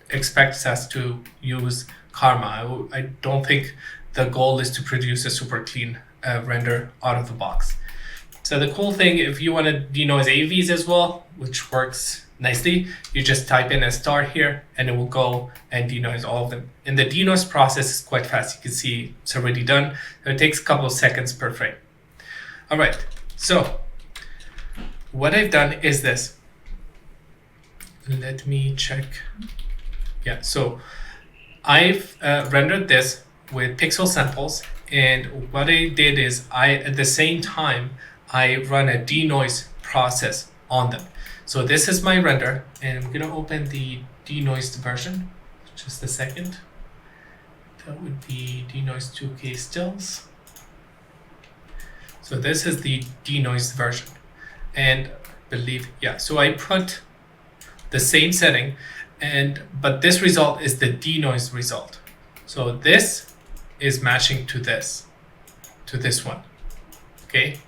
expects us to use Karma. I don't think the goal is to produce a super clean render out of the box. So the cool thing, if you want to denoise AVs as well, which works nicely, you just type in a star here and it will go and denoise all of them. And the denoise process is quite fast. You can see it's already done. It takes a couple of seconds per frame. All right, so what I've done is this. Let me check. Yeah, so I've rendered this with pixel samples, and what I did is at the same time I run a denoise process on them. So this is my render, and I'm gonna open the denoised version. Just a second. That would be denoise 2K stills. So this is the denoised version, and so I put the same setting, but this result is the denoise result. So this is matching to this one. Okay.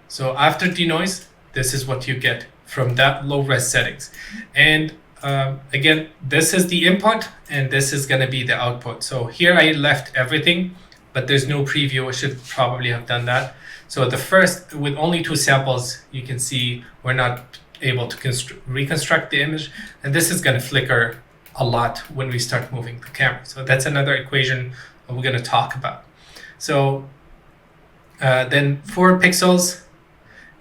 So after denoise, this is what you get from that low res settings. And again, this is the input and this is going to be the output. So here I left everything, but there's no preview. I should probably have done that. So the first, with only 2 samples, you can see we're not able to reconstruct the image. And this is going to flicker a lot when we start moving the camera. So that's another equation we're going to talk about. So then 4 pixels,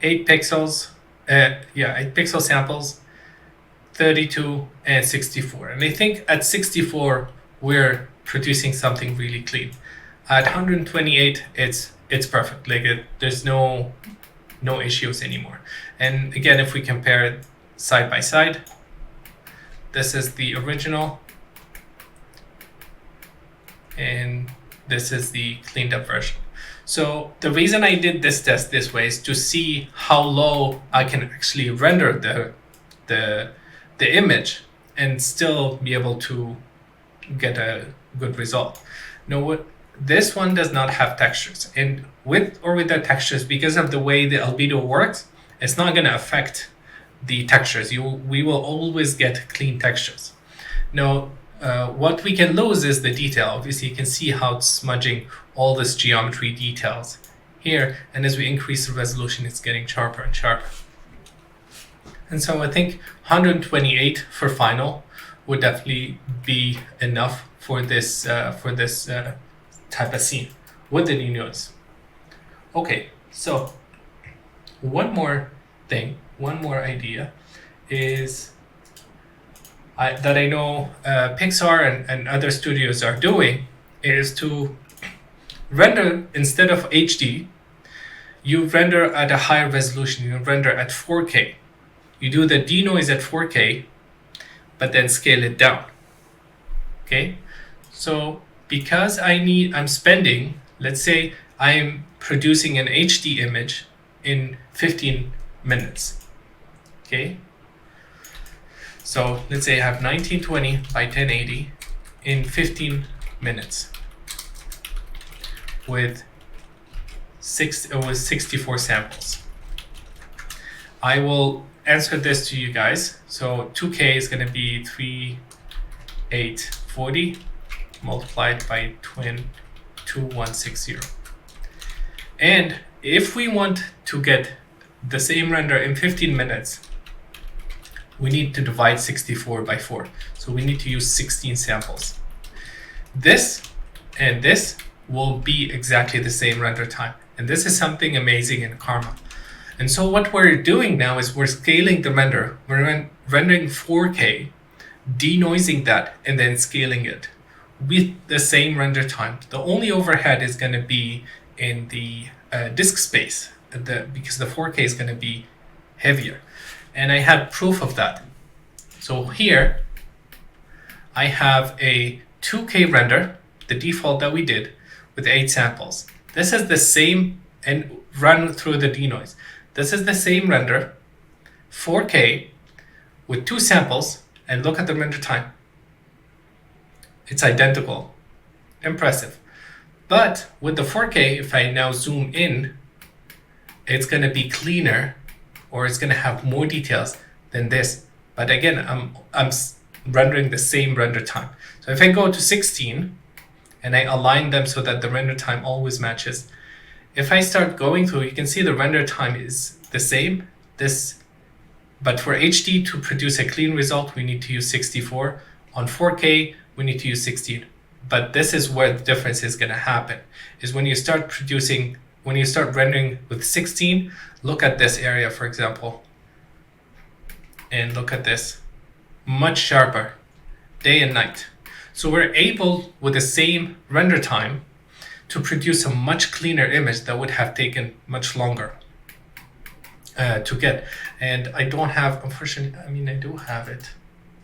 8 pixels, 8 pixel samples, 32 and 64. And I think at 64, we're producing something really clean. At 128, it's perfect. Like there's no issues anymore. And again, if we compare it side by side, this is the original, and this is the cleaned up version. So the reason I did this test this way is to see how low I can actually render the image and still be able to get a good result. Now, this one does not have textures, and with or without textures, because of the way the albedo works, it's not going to affect the textures. We will always get clean textures. Now, what we can lose is the detail. Obviously, you can see how it's smudging all this geometry details here, and as we increase the resolution, it's getting sharper and sharper. And so I think 128 for final would definitely be enough for this type of scene with the denoise. Okay, so one more idea is that I know Pixar and other studios are doing is to render, instead of HD, you render at a higher resolution. You render at 4K. You do the denoise at 4K, but then scale it down. Okay, so because I'm spending, let's say I'm producing an HD image in 15 minutes. Okay, so let's say I have 1920 by 1080 in 15 minutes with 64 samples. I will answer this to you guys. So 2K is going to be 3840 multiplied by 2160. And if we want to get the same render in 15 minutes, we need to divide 64 by 4. So we need to use 16 samples. This and this will be exactly the same render time. And this is something amazing in Karma. And so what we're doing now is we're scaling the render. We're rendering 4K, denoising that, and then scaling it with the same render time. The only overhead is going to be in the disk space, because the 4K is going to be heavier. And I have proof of that. So here I have a 2K render, the default that we did, with 8 samples. This is the same, and run through the denoise. This is the same render, 4K, with 2 samples, and look at the render time. It's identical. Impressive. But with the 4K, if I now zoom in, it's going to be cleaner, or it's going to have more details than this. But again, I'm rendering the same render time. So if I go to 16 and I align them so that the render time always matches, if I start going through, you can see the render time is the same. But for HD to produce a clean result, we need to use 64. On 4K, we need to use 16. But this is where the difference is going to happen, is when you start rendering with 16, look at this area, for example, and look at this, much sharper, day and night. So we're able, with the same render time, to produce a much cleaner image that would have taken much longer to get. And I don't have, unfortunately, I mean, I do have it.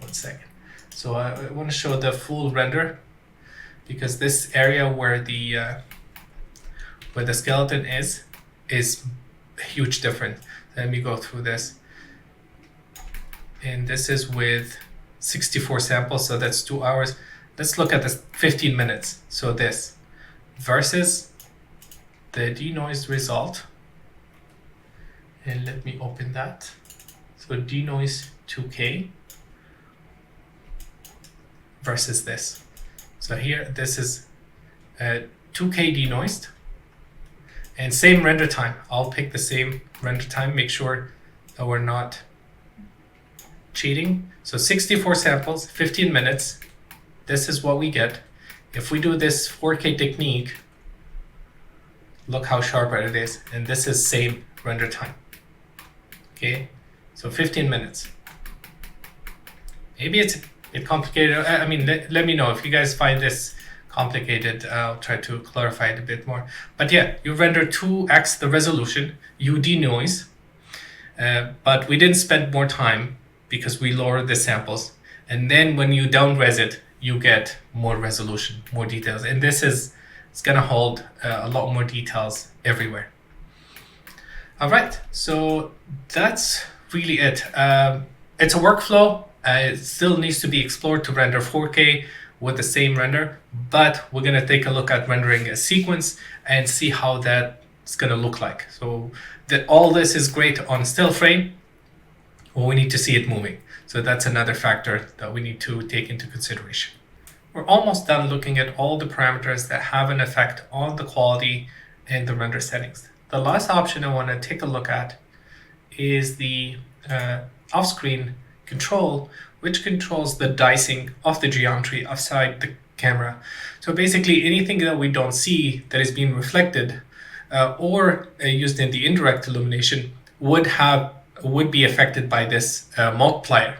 1 second. So I want to show the full render, because this area where the skeleton is a huge difference. Let me go through this. And this is with 64 samples, so that's 2 hours. Let's look at this 15 minutes. So this versus the denoised result. And let me open that. So denoise 2K versus this. So here, this is 2K denoised and same render time. I'll pick the same render time, make sure that we're not cheating. So 64 samples, 15 minutes. This is what we get. If we do this 4K technique, look how sharp it is. And this is same render time. Okay, so 15 minutes. Maybe it's a bit complicated. I mean, let me know if you guys find this complicated. I'll try to clarify it a bit more. But yeah, you render 2x the resolution, you denoise, but we didn't spend more time because we lowered the samples. And then when you down-res it, you get more resolution, more details. And it's gonna hold a lot more details everywhere. All right, so that's really it. It's a workflow. It still needs to be explored to render 4K with the same render, but we're gonna take a look at rendering a sequence and see how that's gonna look like. So all this is great on still frame, well, we need to see it moving. So that's another factor that we need to take into consideration. We're almost done looking at all the parameters that have an effect on the quality and the render settings. The last option I want to take a look at is the off-screen control, which controls the dicing of the geometry outside the camera. So basically anything that we don't see that is being reflected or used in the indirect illumination would be affected by this multiplier.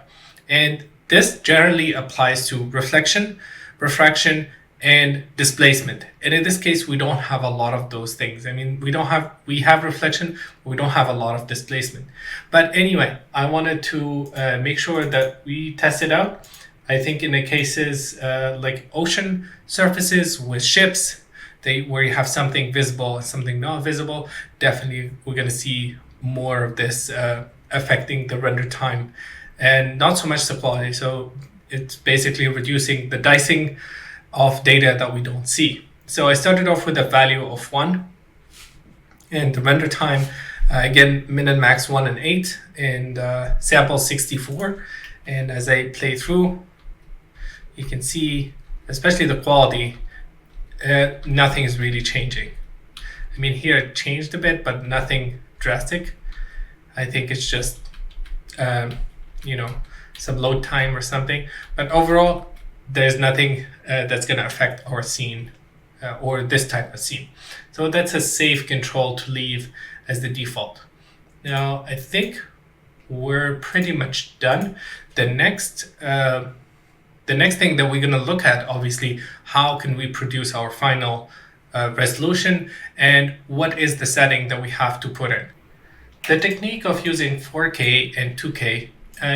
And this generally applies to reflection, refraction, and displacement. And in this case, we don't have a lot of those things. I mean, we have reflection, we don't have a lot of displacement. But anyway, I wanted to make sure that we test it out. I think in the cases like ocean surfaces with ships, where you have something visible and something not visible, definitely we're gonna see more of this affecting the render time and not so much the quality. So it's basically reducing the dicing of data that we don't see. So I started off with a value of 1 and the render time, again, min and max 1 and 8 and sample 64. And as I play through, you can see, especially the quality, nothing is really changing. I mean, here it changed a bit, but nothing drastic. I think it's just, some load time or something. But overall, there's nothing that's going to affect our scene or this type of scene. So that's a safe control to leave as the default. Now, I think we're pretty much done. The next thing that we're going to look at, obviously, how can we produce our final resolution and what is the setting that we have to put in. The technique of using 4K and 2K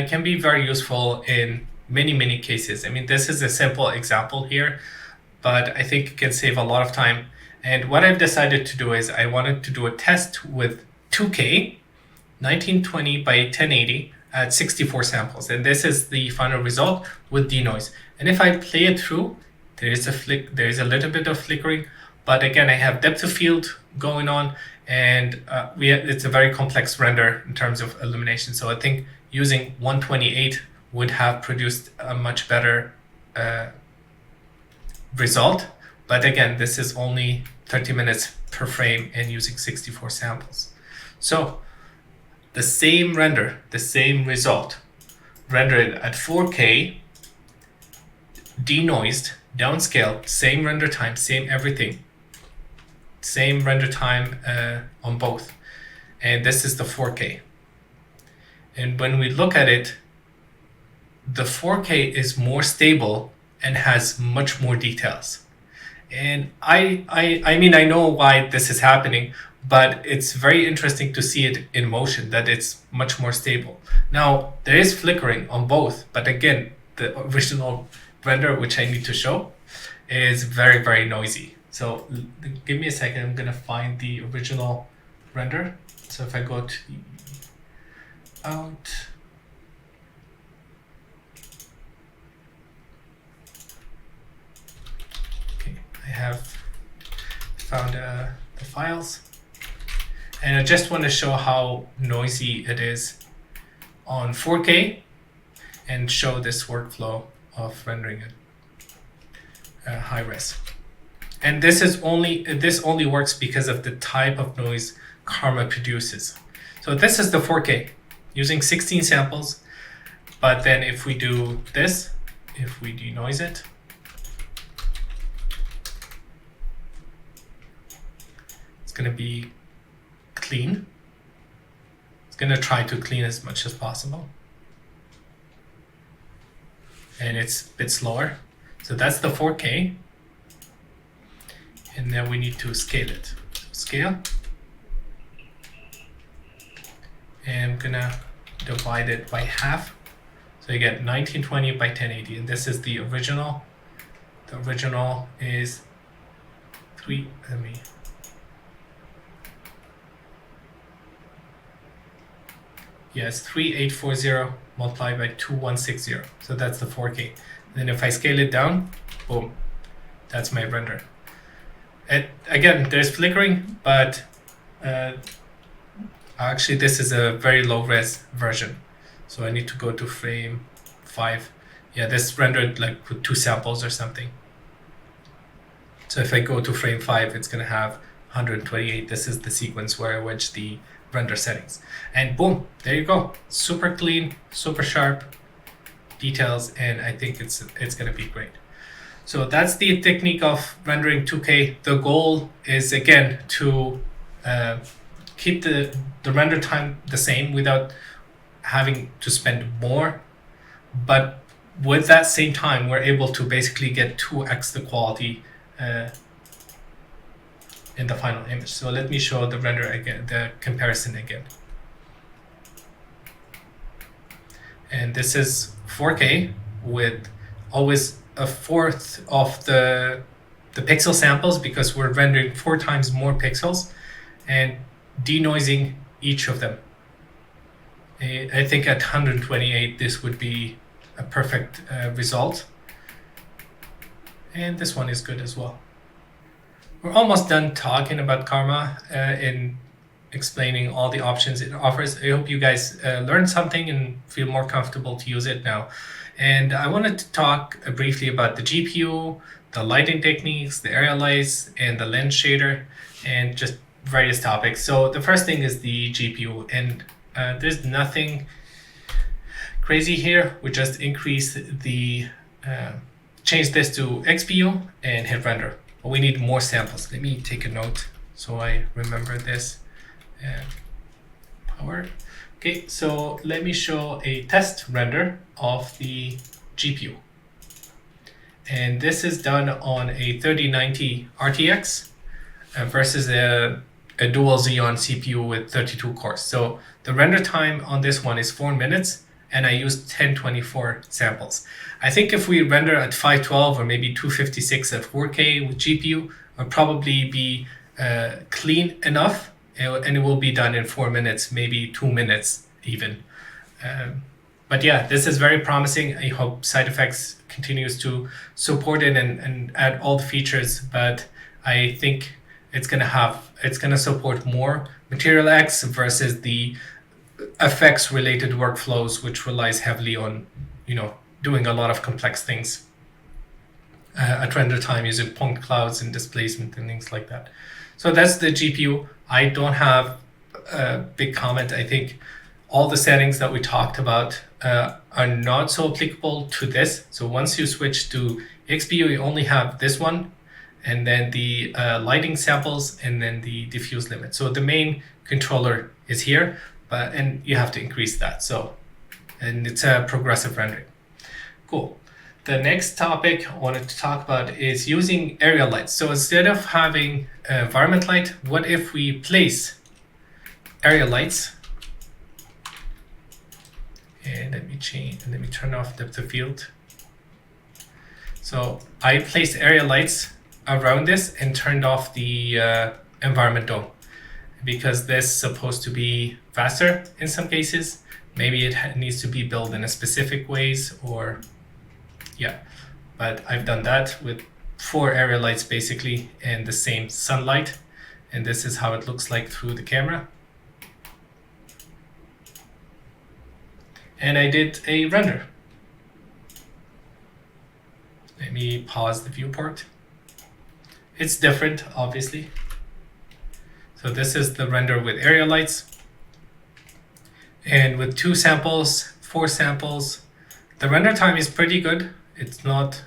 can be very useful in many cases. I mean, this is a simple example here, but I think it can save a lot of time. And what I've decided to do is I wanted to do a test with 2K, 1920 by 1080 at 64 samples. And this is the final result with denoise. And if I play it through, There is a little bit of flickering, but again, I have depth of field going on, and it's a very complex render in terms of illumination. So I think using 128 would have produced a much better result. But again, this is only 30 minutes per frame and using 64 samples. So the same render, the same result, rendered at 4K, denoised, downscaled, same render time, same everything, same render time on both. And this is the 4K. And when we look at it, the 4K is more stable and has much more details. And I mean, I know why this is happening, but it's very interesting to see it in motion, that it's much more stable. Now, there is flickering on both, but again, the original render, which I need to show, is very, very noisy. So give me a second, I'm gonna find the original render. So if I go to out, okay, I have found the files, and I just want to show how noisy it is on 4K and show this workflow of rendering it high res. And this only works because of the type of noise Karma produces. So this is the 4K using 16 samples, but then if we do this, if we denoise it, it's going to be clean. It's going to try to clean as much as possible. And it's a bit slower. So that's the 4K. And then we need to scale it. So scale. And I'm gonna divide it by half. So you get 1920 by 1080. And this is the original. The original is it's 3840 multiplied by 2160. So that's the 4K. Then if I scale it down, boom, that's my render. And again, there's flickering, but actually this is a very low res version. So I need to go to frame 5. Yeah, this rendered like with 2 samples or something. So if I go to frame 5, it's gonna have 128. This is the sequence where I wedge the render settings. And boom, there you go. Super clean, super sharp details, and I think it's gonna be great. So that's the technique of rendering 2K. The goal is again to keep the render time the same without having to spend more, but with that same time we're able to basically get 2x the quality in the final image. So let me show the render again, the comparison again. And this is 4K with always a fourth of the pixel samples because we're rendering 4 times more pixels and denoising each of them. I think at 128 this would be a perfect result. And this one is good as well. We're almost done talking about Karma in explaining all the options it offers. I hope you guys learned something and feel more comfortable to use it now. And I wanted to talk briefly about the GPU, the lighting techniques, the area lights, and the lens shader, and just various topics. So the first thing is the GPU, and there's nothing crazy here. We just increase the, change this to XPU and hit render. But we need more samples. Let me take a note so I remember this. Power. Okay, so let me show a test render of the GPU. And this is done on a 3090 RTX versus a dual Xeon CPU with 32 cores. So the render time on this one is 4 minutes, and I used 1024 samples. I think if we render at 512 or maybe 256 at 4K with GPU, it'll probably be clean enough, and it will be done in 4 minutes, maybe 2 minutes even. But yeah, this is very promising. I hope Side Effects continues to support it and add all the features, but I think it's gonna support more Material X versus the effects related workflows, which relies heavily on, doing a lot of complex things at render time using point clouds and displacement and things like that. So that's the GPU. I don't have a big comment. I think all the settings that we talked about are not so applicable to this. So once you switch to XPU, you only have this one, and then the lighting samples, and then the diffuse limit. So the main controller is here, and you have to increase that. And it's a progressive rendering. Cool. The next topic I wanted to talk about is using area lights. So instead of having environment light, what if we place area lights? And let me turn off depth of field. So I placed area lights around this and turned off the environment dome, because this is supposed to be faster in some cases. Maybe it needs to be built in a specific ways, or yeah, but I've done that with 4 area lights basically and the same sunlight, and this is how it looks like through the camera. And I did a render. Let me pause the viewport. It's different, obviously. So this is the render with area lights. And with 2 samples, 4 samples, the render time is pretty good. It's not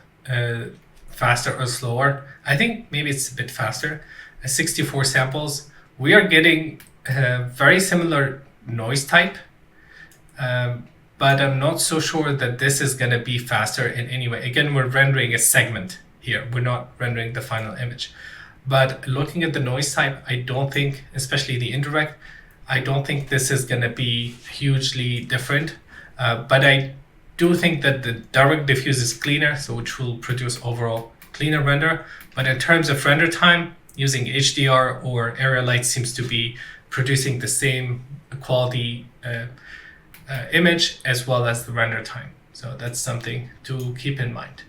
faster or slower. I think maybe it's a bit faster. 64 samples. We are getting a very similar noise type. But I'm not so sure that this is going to be faster in any way. Again, we're rendering a segment here. We're not rendering the final image. But looking at the noise type, I don't think, especially the indirect, I don't think this is going to be hugely different. But I do think that the direct diffuse is cleaner, so which will produce overall cleaner render. But in terms of render time, using HDR or area light seems to be producing the same quality image as well as the render time. So that's something to keep in mind.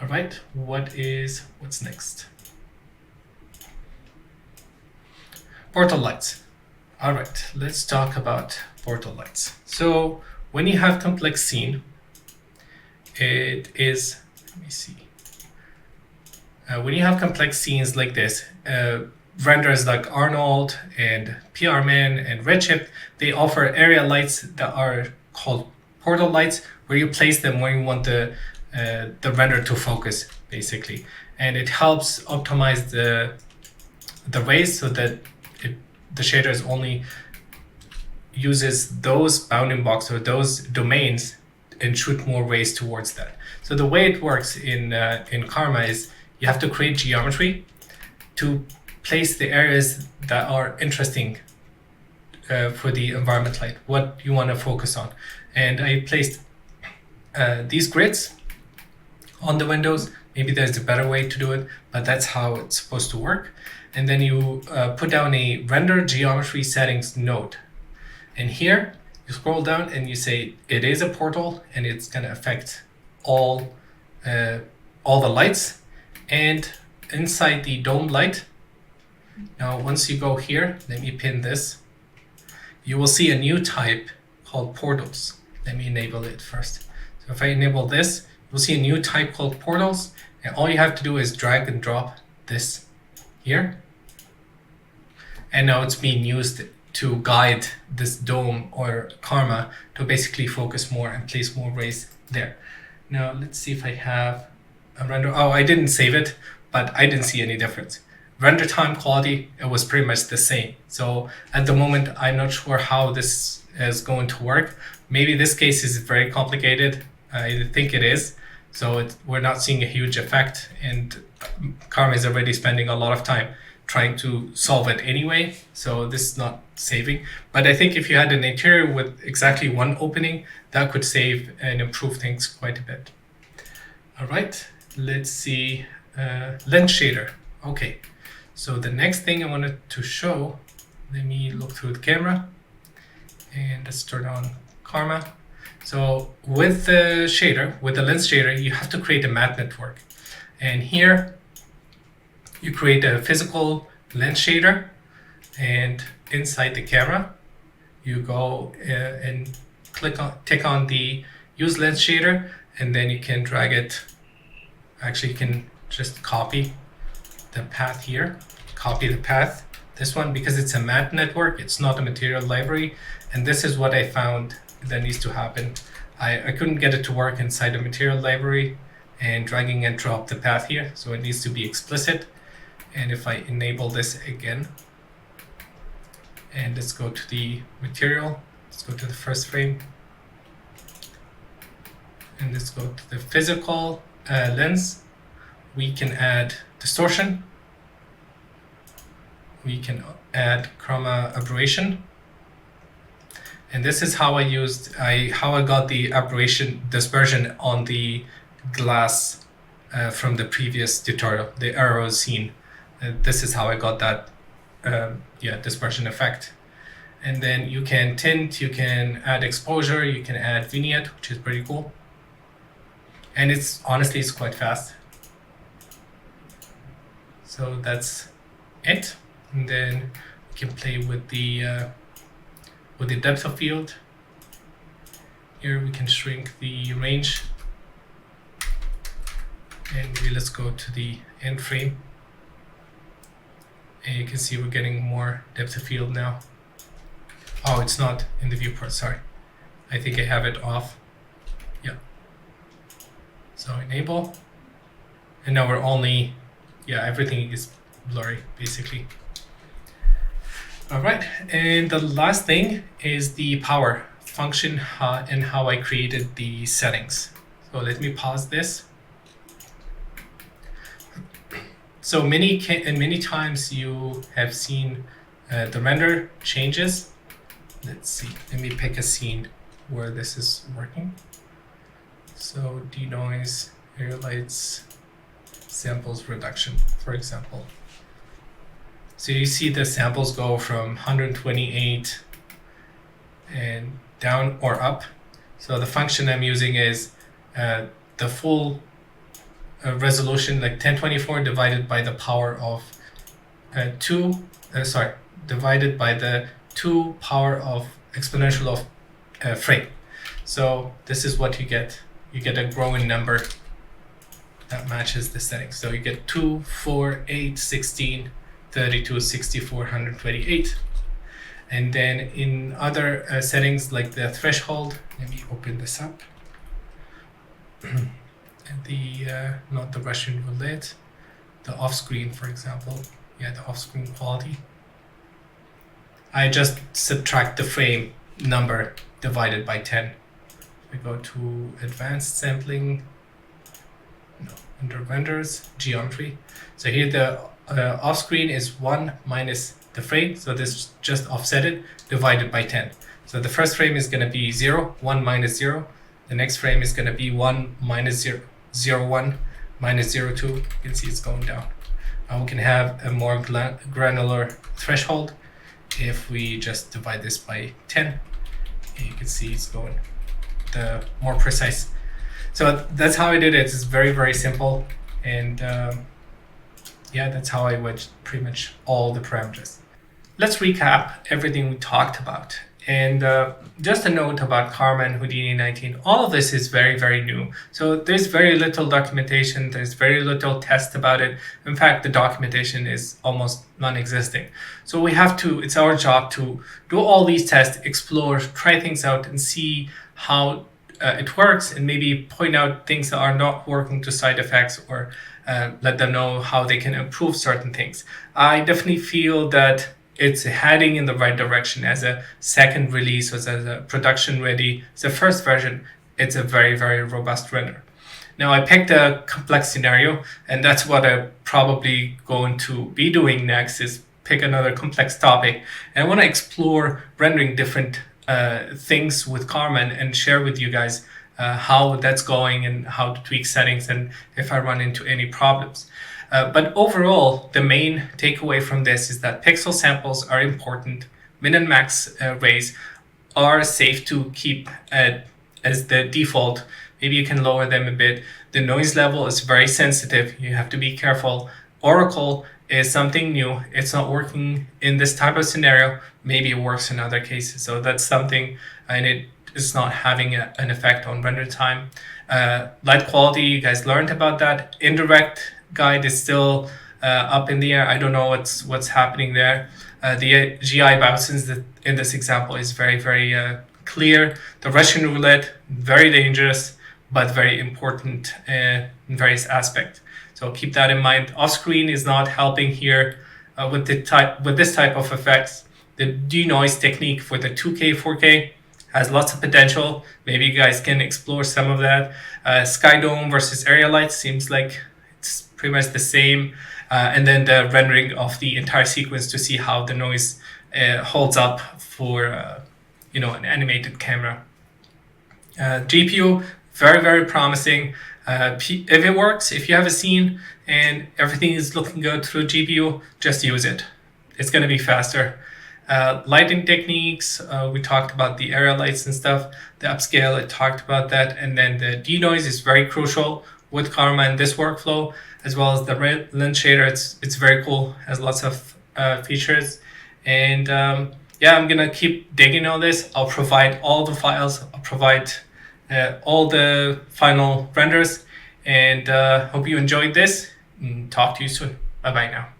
All right, what's next? Portal lights. All right, let's talk about portal lights. So when you have complex scene, it is, let me see. When you have complex scenes like this, renders like Arnold and PRMan and Redshift, they offer area lights that are called portal lights, where you place them where you want the render to focus, basically. And it helps optimize the rays so that the shaders only uses those bounding box or those domains and shoot more rays towards that. So the way it works in Karma is you have to create geometry to place the areas that are interesting for the environment light, what you want to focus on. And I placed these grids on the windows. Maybe there's a better way to do it, but that's how it's supposed to work. And then you put down a render geometry settings node. And here you scroll down and you say it is a portal, and it's going to affect all the lights. And inside the dome light, now once you go here, let me pin this, you will see a new type called portals. Let me enable it first. So if I enable this, you'll see a new type called portals, and all you have to do is drag and drop this here. And now it's being used to guide this dome or Karma to basically focus more and place more rays there. Now let's see if I have a render. Oh, I didn't save it, but I didn't see any difference. Render time quality, it was pretty much the same. So at the moment, I'm not sure how this is going to work. Maybe this case is very complicated. I think it is. So we're not seeing a huge effect, and Karma is already spending a lot of time trying to solve it anyway. So this is not saving. But I think if you had an interior with exactly one opening, that could save and improve things quite a bit. All right, let's see, lens shader. Okay, so the next thing I wanted to show, let me look through the camera and let's turn on Karma. So with the shader, with the lens shader, you have to create a matte network. And here you create a physical lens shader, and inside the camera, you go and tick on the use lens shader, and then you can drag it. Actually, you can just copy the path here, copy the path. This one, because it's a matte network, it's not a material library. And this is what I found that needs to happen. I couldn't get it to work inside a material library and dragging and drop the path here. So it needs to be explicit. And if I enable this again, and let's go to the material, let's go to the first frame. And let's go to the physical lens. We can add distortion. We can add chroma aberration. And this is how I got the aberration dispersion on the glass from the previous tutorial, the arrow scene. This is how I got that dispersion effect. And then you can tint, you can add exposure, you can add vignette, which is pretty cool. And honestly, it's quite fast. So that's it. And then we can play with the depth of field. Here we can shrink the range. And let's go to the end frame. And you can see we're getting more depth of field now. Oh, it's not in the viewport, sorry. I think I have it off. Yeah. So enable. And now we're only, everything is blurry, basically. All right, and the last thing is the power function and how I created the settings. So let me pause this. So many times you have seen the render changes. Let's see, let me pick a scene where this is working. So denoise, area lights, samples reduction, for example. So you see the samples go from 128 and down or up. So the function I'm using is the full resolution, like 1024 divided by the power of divided by the 2 power of exponential of frame. So this is what you get. You get a growing number that matches the settings. So you get 2, 4, 8, 16, 32, 64, 128. And then in other settings like the threshold, let me open this up. Not the Russian roulette, the off-screen, for example. The off-screen quality. I just subtract the frame number divided by 10. We go to advanced sampling, under renders, geometry. So here the off-screen is 1 minus the frame, so this just offset it, divided by 10. So the first frame is going to be 0, 1 minus 0. The next frame is going to be 1 minus 0, 0, 1 minus 0, 2. You can see it's going down. And we can have a more granular threshold if we just divide this by 10. And you can see it's going the more precise. So that's how I did it. It's very, very simple. And that's how I would pretty much all the parameters. Let's recap everything we talked about. And just a note about Karma and Houdini 19, all of this is very, very new. So there's very little documentation, there's very little test about it. In fact, the documentation is almost non-existing. So it's our job to do all these tests, explore, try things out and see how it works, and maybe point out things that are not working to side effects, or let them know how they can improve certain things. I definitely feel that it's heading in the right direction. As a second release, as a production ready, as a first version, it's a very, very robust render. Now I picked a complex scenario, and that's what I'm probably going to be doing next, is pick another complex topic. And I want to explore rendering different things with Karma and share with you guys how that's going and how to tweak settings and if I run into any problems. But overall, the main takeaway from this is that pixel samples are important. Min and max rays are safe to keep at as the default. Maybe you can lower them a bit. The noise level is very sensitive. You have to be careful. Oracle is something new. It's not working in this type of scenario. Maybe it works in other cases. So that's something, and it is not having an effect on render time. Light quality, you guys learned about that. Indirect guide is still up in the air. I don't know what's happening there. The GI bounces in this example is very, very clear. The Russian roulette, very dangerous, but very important in various aspects. So keep that in mind. Off-screen is not helping here with this type of effects. The denoise technique for the 2K, 4K has lots of potential. Maybe you guys can explore some of that. Sky Dome versus area lights seems like it's pretty much the same. And then the rendering of the entire sequence to see how the noise holds up for an animated camera. GPU, very, very promising. If it works, if you have a scene and everything is looking good through GPU, just use it. It's going to be faster. Lighting techniques, we talked about the area lights and stuff. The upscale, I talked about that. And then the denoise is very crucial with Karma in this workflow, as well as the lens shader. It's very cool, has lots of features. And I'm gonna keep digging on this. I'll provide all the files. I'll provide all the final renders. And hope you enjoyed this. And talk to you soon. Bye bye now.